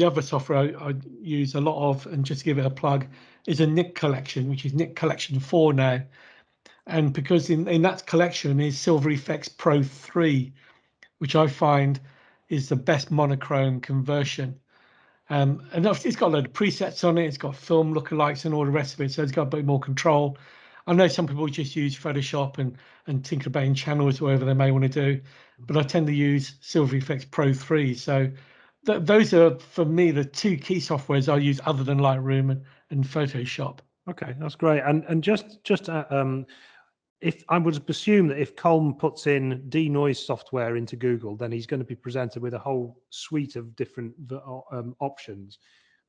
other software I use a lot of, and just to give it a plug, is a Nik collection, which is Nik Collection 4 now. And because in that collection is Silver Effects Pro 3, which I find is the best monochrome conversion. And it's got a load of presets on it. It's got film lookalikes and all the rest of it. So it's got a bit more control. I know some people just use Photoshop and tinker about in channels, whatever they may want to do, but I tend to use Silver Effects Pro 3. So those are, for me, the two key softwares I use other than Lightroom and Photoshop. Okay, that's great. And just if I would assume that if Colm puts in denoise software into Google, then he's going to be presented with a whole suite of different options.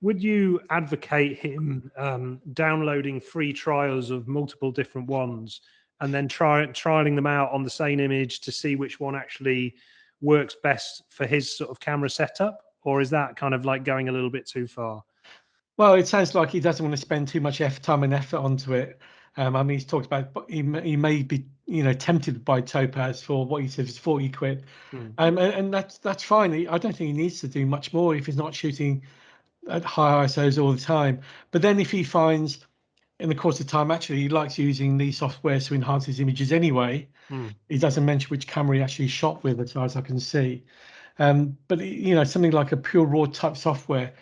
Would you advocate him downloading free trials of multiple different ones and then trialing them out on the same image to see which one actually works best for his sort of camera setup? Or is that kind of like going a little bit too far? Well, it sounds like he doesn't want to spend too much time and effort onto it. I mean, he's talked about he may be, tempted by Topaz for what he says is 40 quid. And that's fine. I don't think he needs to do much more if he's not shooting at high ISOs all the time. But then if he finds in the course of time, actually, he likes using these software to enhance his images anyway. He doesn't mention which camera he actually shot with, as far as I can see. But something like a Pure Raw type software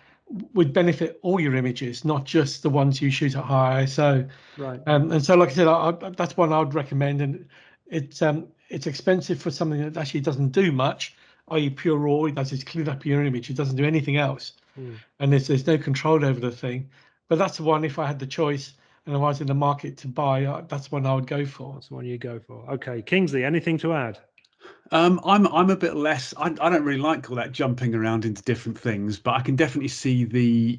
would benefit all your images, not just the ones you shoot at high ISO. Right. And so, like I said, that's one I would recommend. And it's expensive for something that actually doesn't do much, i.e. Pure Raw. It does is clean up your image. It doesn't do anything else. And there's no control over the thing. But that's the one, if I had the choice and I was in the market to buy, that's one I would go for. That's the one you go for. Okay, Kingsley, anything to add? I'm a bit less. I don't really like all that jumping around into different things, but I can definitely see the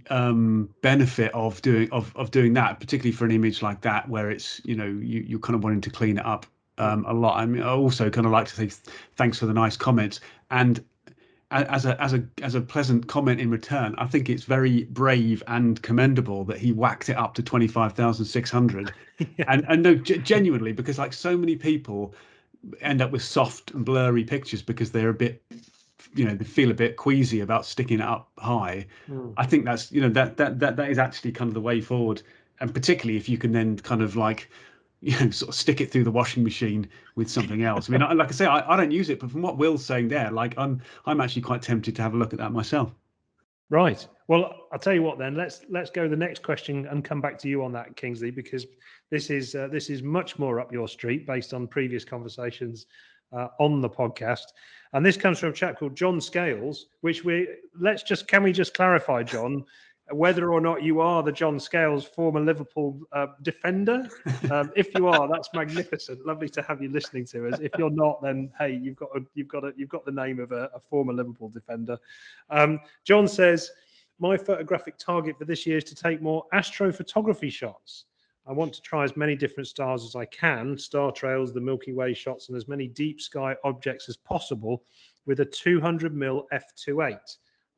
benefit of doing that, particularly for an image like that, where it's you're kind of wanting to clean it up a lot. I mean, I also kind of like to say thanks for the nice comments, and as a pleasant comment in return, I think it's very brave and commendable that he whacked it up to 25,600. And no, genuinely, because like so many people end up with soft and blurry pictures because they're a bit, they feel a bit queasy about sticking it up high. I think that's, that is actually kind of the way forward, and particularly if you can then kind of like, sort of stick it through the washing machine with something else. I mean, like I say, I don't use it, but from what Will's saying there, like I'm actually quite tempted to have a look at that myself. Right. Well, I'll tell you what then. Let's go to the next question and come back to you on that, Kingsley, because this is much more up your street based on previous conversations on the podcast. And this comes from a chap called John Scales, which can we just clarify, John, whether or not you are the John Scales former Liverpool defender? If you are, that's magnificent. Lovely to have you listening to us. If you're not, then hey, you've got the name of a former Liverpool defender. John says, my photographic target for this year is to take more astrophotography shots. I want to try as many different stars as I can, star trails, the Milky Way shots, and as many deep sky objects as possible with a 200mm f2.8.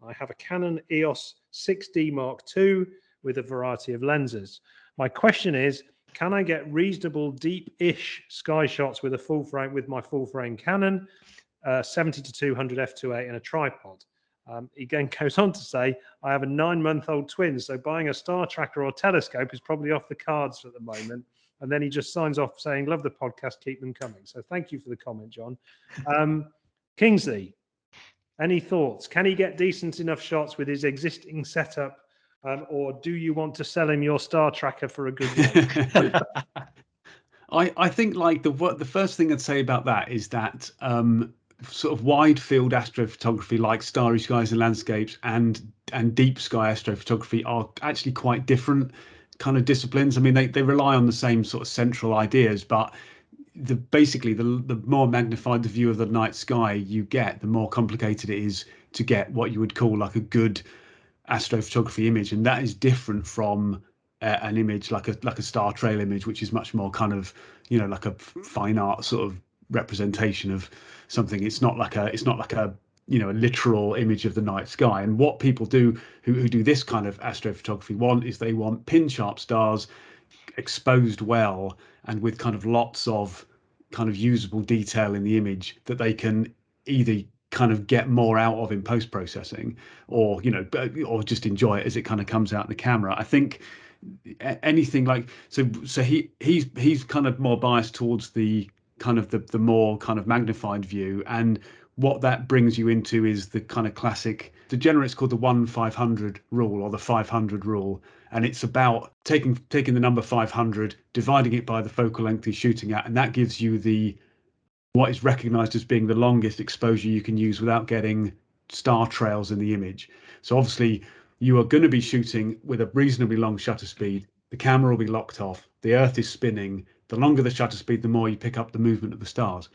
I have a Canon EOS-1D X MkIII with a variety of lenses. My question is, can I get reasonable deep-ish sky shots with my full frame Canon, 70 to 200 f2.8 and a tripod? He again goes on to say, I have a 9-month-old twin, so buying a star tracker or telescope is probably off the cards at the moment. And then he just signs off saying, love the podcast, keep them coming. So thank you for the comment, John. Kingsley, any thoughts? Can he get decent enough shots with his existing setup, or do you want to sell him your star tracker for a good one? I think like the first thing I'd say about that is that sort of wide field astrophotography like starry skies and landscapes and deep sky astrophotography are actually quite different kind of disciplines. I mean, they rely on the same sort of central ideas, but basically the more magnified the view of the night sky you get, the more complicated it is to get what you would call like a good astrophotography image, and that is different from an image like a star trail image, which is much more kind of like a fine art sort of representation of something. It's not like a a literal image of the night sky. And what people do who do this kind of astrophotography is they want pin sharp stars exposed well and with kind of lots of kind of usable detail in the image that they can either kind of get more out of in post processing, or or just enjoy it as it kind of comes out in the camera. I think anything like so he's kind of more biased towards the kind of the more kind of magnified view, and what that brings you into is the kind of classic degenerates called the 1/500 rule, or the 500 rule, and it's about taking the number 500, dividing it by the focal length you're shooting at, and that gives you what is recognized as being the longest exposure you can use without getting star trails in the image. So obviously you are going to be shooting with a reasonably long shutter speed. The camera will be locked off. The Earth is spinning. The longer the shutter speed, the more you pick up the movement of the stars.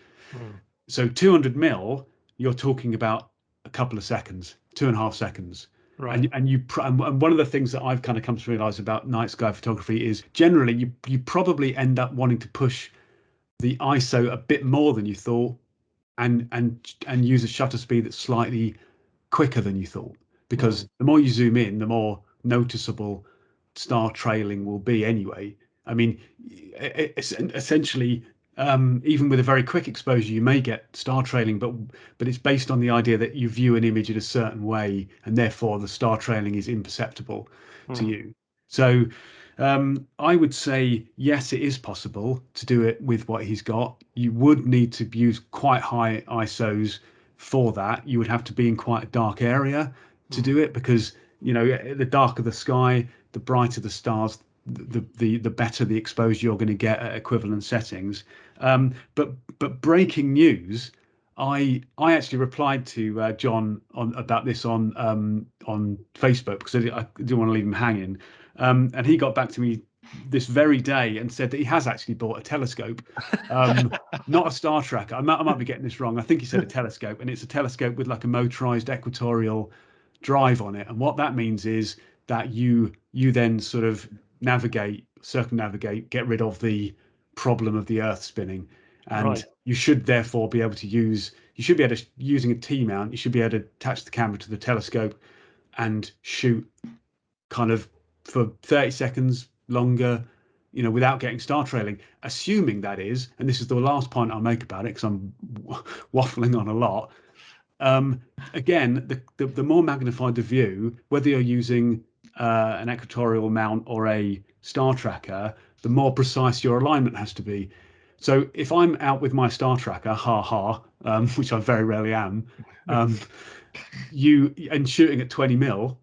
So 200mm, you're talking about a couple of seconds, 2.5 seconds. Right. And one of the things that I've kind of come to realize about night sky photography is generally you probably end up wanting to push the ISO a bit more than you thought, and use a shutter speed that's slightly quicker than you thought, because the more you zoom in, the more noticeable star trailing will be anyway. I mean, essentially, even with a very quick exposure, you may get star trailing, but it's based on the idea that you view an image in a certain way, and therefore the star trailing is imperceptible to you. So I would say, yes, it is possible to do it with what he's got. You would need to use quite high ISOs for that. You would have to be in quite a dark area to do it, because the darker the sky, the brighter the stars, the better the exposure you're going to get at equivalent settings. But breaking news, I actually replied to John about this on Facebook, because I didn't want to leave him hanging. And he got back to me this very day and said that he has actually bought a telescope, not a star tracker. I might be getting this wrong. I think he said a telescope, and it's a telescope with like a motorized equatorial drive on it. And what that means is that you then sort of circumnavigate, get rid of the problem of the Earth spinning. And Right. you should therefore be able to using a T-mount, you should be able to attach the camera to the telescope and shoot kind of for 30 seconds longer, without getting star trailing, assuming that is, and this is the last point I'll make about it because I'm waffling on a lot. Again, the more magnified the view, whether you're using an equatorial mount or a star tracker, the more precise your alignment has to be. So if I'm out with my star tracker, which I very rarely am, shooting at 20 mil,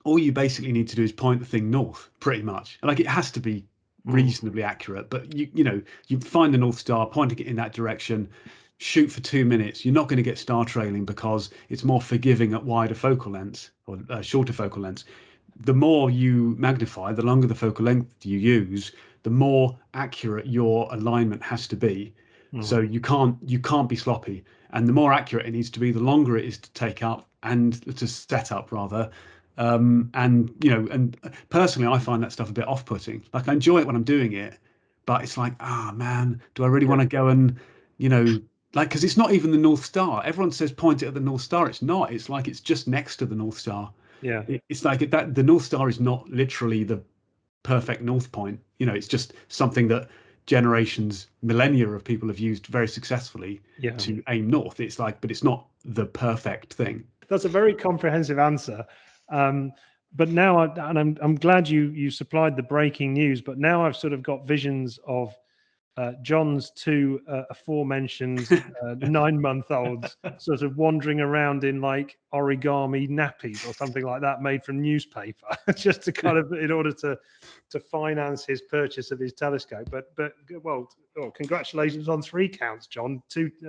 all you basically need to do is point the thing north, pretty much. Like, it has to be reasonably accurate, but you find the North Star, pointing it in that direction, shoot for 2 minutes. You're not going to get star trailing because it's more forgiving at wider focal lengths or shorter focal lengths. The more you magnify, the longer the focal length you use, the more accurate your alignment has to be. So you can't be sloppy, and the more accurate it needs to be, the longer it is to take up and to set up rather. And personally, I find that stuff a bit off-putting. Like, I enjoy it when I'm doing it, but it's like, man, do I really want to go and, because it's not even the North Star. Everyone says point it at the North Star. It's not. It's like it's just next to the North Star. Yeah. It's like that. The North Star is not literally the perfect north point. It's just something that millennia of people have used very successfully to aim north. It's like, but it's not the perfect thing. That's a very comprehensive answer. But now, I'm glad you supplied the breaking news. But now I've sort of got visions of John's two aforementioned 9-month-olds sort of wandering around in like origami nappies or something like that, made from newspaper, just to kind of, in order to finance his purchase of his telescope. But congratulations on 3 counts, John.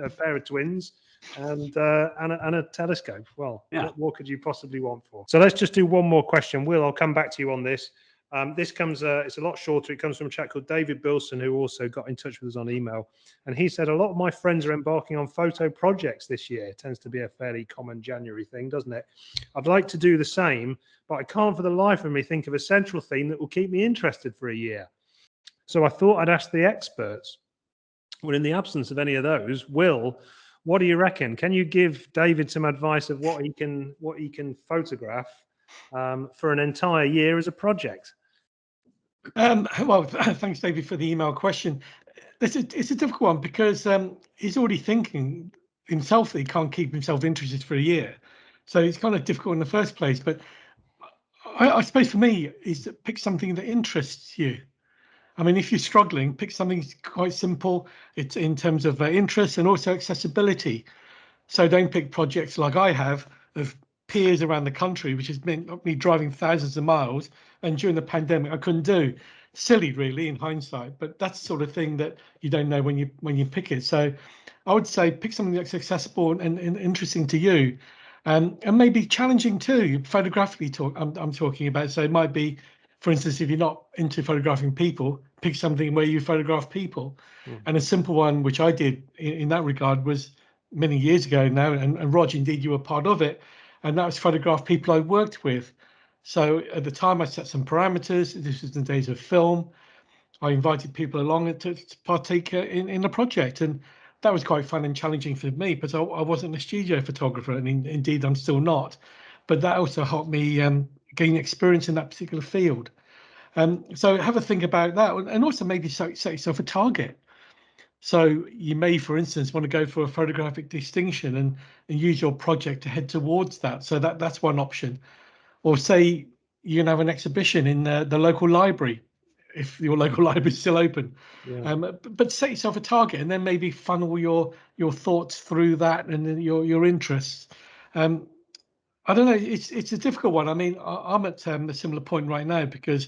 A pair of twins and a telescope. Well, what more could you possibly want for? So let's just do one more question. Will, I'll come back to you on this. This comes, it's a lot shorter. It comes from a chap called David Bilson, who also got in touch with us on email. And he said, a lot of my friends are embarking on photo projects this year. It tends to be a fairly common January thing, doesn't it? I'd like to do the same, but I can't for the life of me think of a central theme that will keep me interested for a year. So I thought I'd ask the experts. Well, in the absence of any of those, Will, what do you reckon? Can you give David some advice of what he can photograph for an entire year as a project? Well, thanks, David, for the email question. It's a difficult one because he's already thinking himself that he can't keep himself interested for a year. So it's kind of difficult in the first place. But I suppose for me is to pick something that interests you. I mean, if you're struggling, pick something quite simple. It's in terms of interest and also accessibility. So don't pick projects like I have of piers around the country, which has meant me driving thousands of miles, and during the pandemic I couldn't do. Silly, really, in hindsight, but that's the sort of thing that you don't know when you pick it. So I would say pick something that's accessible and interesting to you, and maybe challenging too, photographically I'm talking about. So it might be, for instance, if you're not into photographing people, pick something where you photograph people. And a simple one which I did in that regard was many years ago now, and Rog, indeed you were part of it, and that was photograph people I worked with. So at the time I set some parameters. This was the days of film. I invited people along to partake in the project, and that was quite fun and challenging for me, because I wasn't a studio photographer, and indeed I'm still not, but that also helped me gain experience in that particular field. So have a think about that, and also maybe set yourself a target. So you may, for instance, want to go for a photographic distinction and use your project to head towards that. So that's one option. Or say you can have an exhibition in the local library, if your local library is still open. But set yourself a target, and then maybe funnel your thoughts through that and your interests. I don't know. It's a difficult one. I mean, I'm at a similar point right now because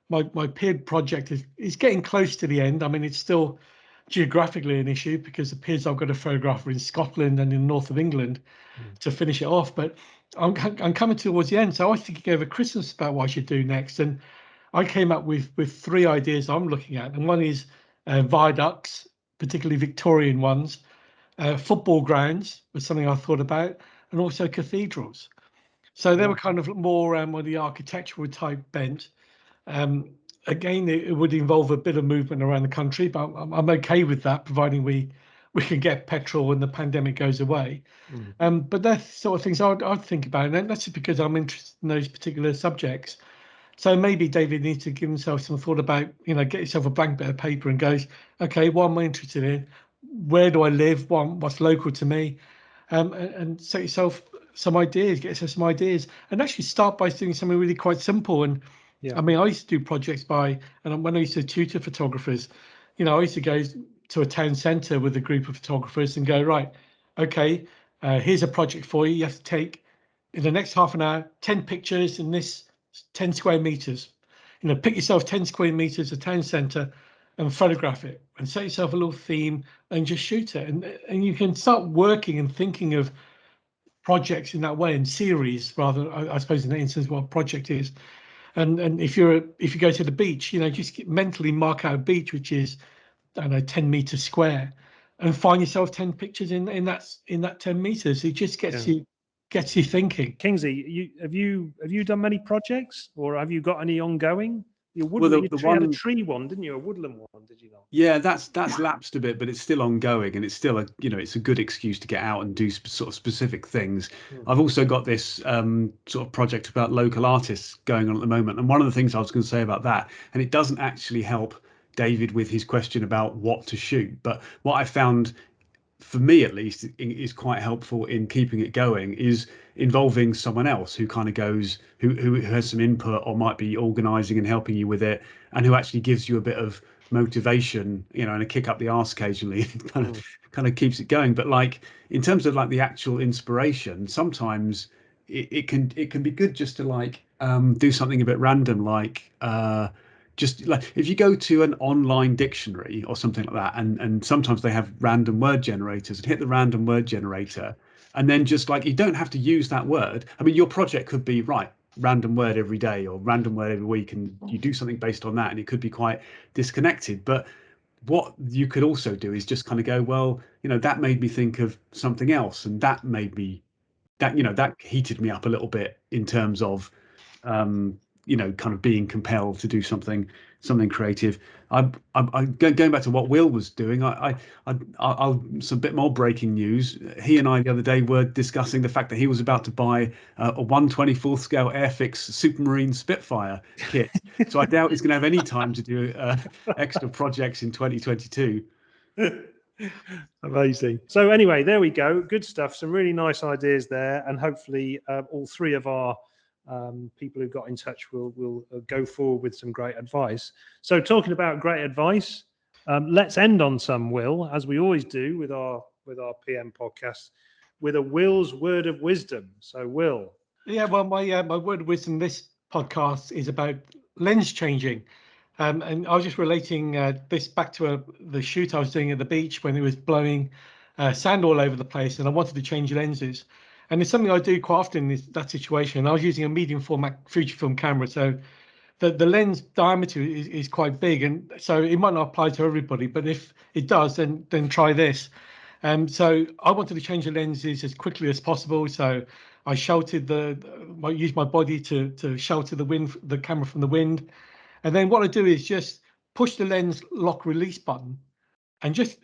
my peered project is getting close to the end. I mean, it's still geographically an issue because the peers I've got a photographer in Scotland and in the north of England to finish it off, but I'm coming towards the end. So I was thinking over Christmas about what I should do next, and I came up with 3 ideas I'm looking at, and one is viaducts, particularly Victorian ones, football grounds was something I thought about, and also cathedrals. So they were kind of more with the architectural type bent. again, it would involve a bit of movement around the country, but I'm okay with that, providing we can get petrol when the pandemic goes away. But that's sort of things I'd think about, and that's just because I'm interested in those particular subjects. So maybe David needs to give himself some thought about, get yourself a blank bit of paper and goes, okay, what am I interested in? Where do I live? What's local to me? And set yourself some ideas, get yourself some ideas, and actually start by doing something really quite simple. And I mean, I used to do projects and when I used to tutor photographers, I used to go to a town centre with a group of photographers and go, right, okay, here's a project for you. You have to take, in the next half an hour, 10 pictures in this 10 square meters. Pick yourself 10 square meters, a town centre, and photograph it, and set yourself a little theme and just shoot it. And you can start working and thinking of projects in that way, in series rather, I suppose, in that instance, what a project is. And if you go to the beach, just mentally mark out a beach which is, I don't know, 10 meters square, and find yourself 10 pictures in that 10 meters. It just gets you thinking. Kingsley, have you done many projects, or have you got any ongoing? You had a tree one, didn't you? A woodland one, did you not? Yeah, that's lapsed a bit, but it's still ongoing, and it's still it's a good excuse to get out and do sort of specific things. I've also got this sort of project about local artists going on at the moment, and one of the things I was going to say about that, and it doesn't actually help David with his question about what to shoot, but what I found, for me at least, is quite helpful in keeping it going, is involving someone else who kind of goes, who has some input, or might be organizing and helping you with it, and who actually gives you a bit of motivation, and a kick up the arse occasionally. It kind of keeps it going. But like, in terms of like the actual inspiration, sometimes it can be good just to like do something a bit random, like just like if you go to an online dictionary or something like that, and sometimes they have random word generators, and hit the random word generator, and then just like, you don't have to use that word. I mean, your project could be, right, random word every day or random word every week, and you do something based on that, and it could be quite disconnected. But what you could also do is just kind of go, well, that made me think of something else, and that made me, that heated me up a little bit in terms of kind of being compelled to do something creative. I'm going back to what Will was doing. I'll some bit more breaking news. He and I the other day were discussing the fact that he was about to buy a 1/24 scale Airfix Supermarine Spitfire kit. So I doubt he's going to have any time to do extra projects in 2022. Amazing. So anyway, there we go. Good stuff. Some really nice ideas there, and hopefully all three of our people who got in touch will go forward with some great advice. So talking about great advice, let's end on some, Will, as we always do with our PM podcast, with a Will's word of wisdom. So Will. Yeah, well, my word of wisdom this podcast is about lens changing. And I was just relating this back to the shoot I was doing at the beach when it was blowing sand all over the place, and I wanted to change lenses. And it's something I do quite often in that situation. I was using a medium format Fujifilm camera, so the lens diameter is quite big, and so it might not apply to everybody, but if it does, then try this. So I wanted to change the lenses as quickly as possible. So I sheltered I used my body to shelter the camera from the wind. And then what I do is just push the lens lock release button and just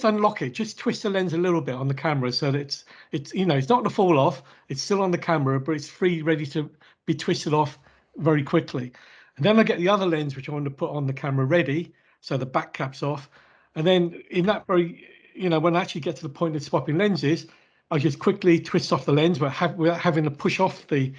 unlock it, just twist the lens a little bit on the camera so that it's it's not going to fall off. It's still on the camera, but it's free, ready to be twisted off very quickly. And then I get the other lens, which I want to put on the camera, ready, so the back cap's off. And then in that very, when I actually get to the point of swapping lenses, I just quickly twist off the lens without having to push the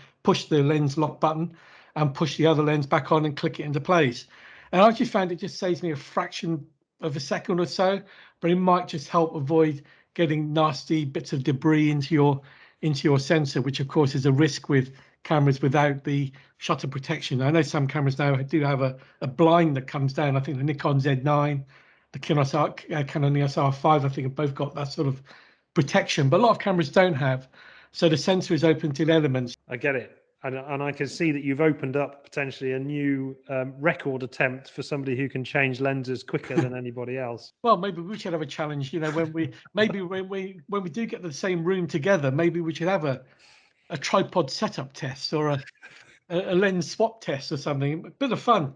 lens lock button and push the other lens back on and click it into place. And I just found it just saves me a fraction of a second or so, but it might just help avoid getting nasty bits of debris into your sensor, which of course is a risk with cameras without the shutter protection. I know some cameras now do have a blind that comes down. I think the Nikon Z9, the Canon EOS R5, I think have both got that sort of protection, but a lot of cameras don't have. So the sensor is open to elements. I get it. And I can see that you've opened up potentially a new record attempt for somebody who can change lenses quicker than anybody else. Well, maybe we should have a challenge. When we do get the same room together, maybe we should have a tripod setup test or a lens swap test or something. A bit of fun.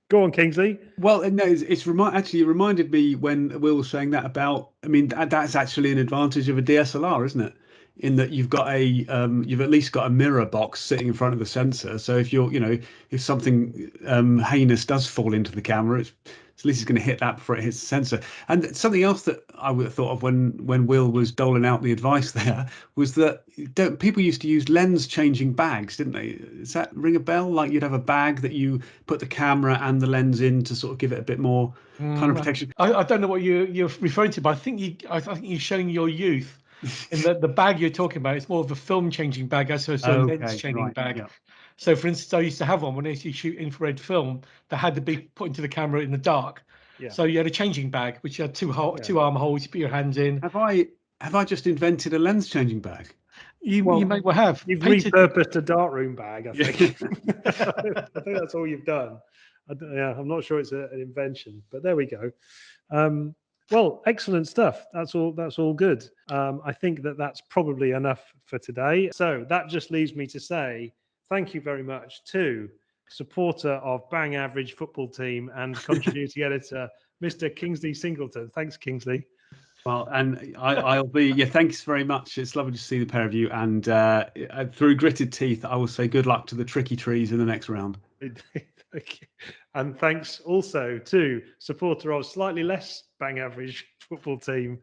Go on, Kingsley. Well, no, actually it reminded me when Will was saying that about. I mean, that's actually an advantage of a DSLR, isn't it? In that you've got you've at least got a mirror box sitting in front of the sensor. So if if something heinous does fall into the camera, at least it's going to hit that before it hits the sensor. And something else that I would have thought of when Will was doling out the advice there was that people used to use lens changing bags, didn't they? Does that ring a bell? Like you'd have a bag that you put the camera and the lens in to sort of give it a bit more kind of protection. I don't know what you're referring to, but I think you're showing your youth. In the bag you're talking about, it's more of a film changing bag as opposed to a lens changing bag. Yeah. So, for instance, I used to have one when I used to shoot infrared film that had to be put into the camera in the dark. Yeah. So you had a changing bag which had two arm holes. You put your hands in. Have I just invented a lens changing bag? You may well have. You've repurposed a darkroom bag, I think. I think that's all you've done. I'm not sure it's an invention, but there we go. Well, excellent stuff. That's all good. I think that's probably enough for today. So that just leaves me to say thank you very much to supporter of Bang Average Football Team and contributing editor, Mr. Kingsley Singleton. Thanks, Kingsley. Well, and I'll be, thanks very much. It's lovely to see the pair of you. And through gritted teeth, I will say good luck to the tricky trees in the next round. Thank you. And thanks also to supporter of slightly less Bang Average Football Team,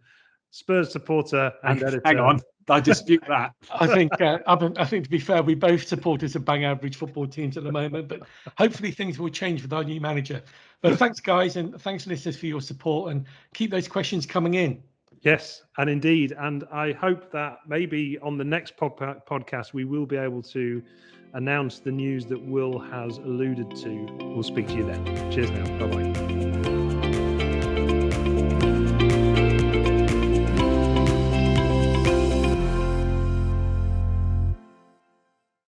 Spurs supporter and editor. Hang on, I dispute that. I think to be fair, we both supporters of Bang Average Football Teams at the moment, but hopefully things will change with our new manager. But thanks, guys, and thanks, listeners, for your support, and keep those questions coming in. Yes, and indeed, and I hope that maybe on the next podcast we will be able to announce the news that Will has alluded to. We'll speak to you then. Cheers now. Bye-bye.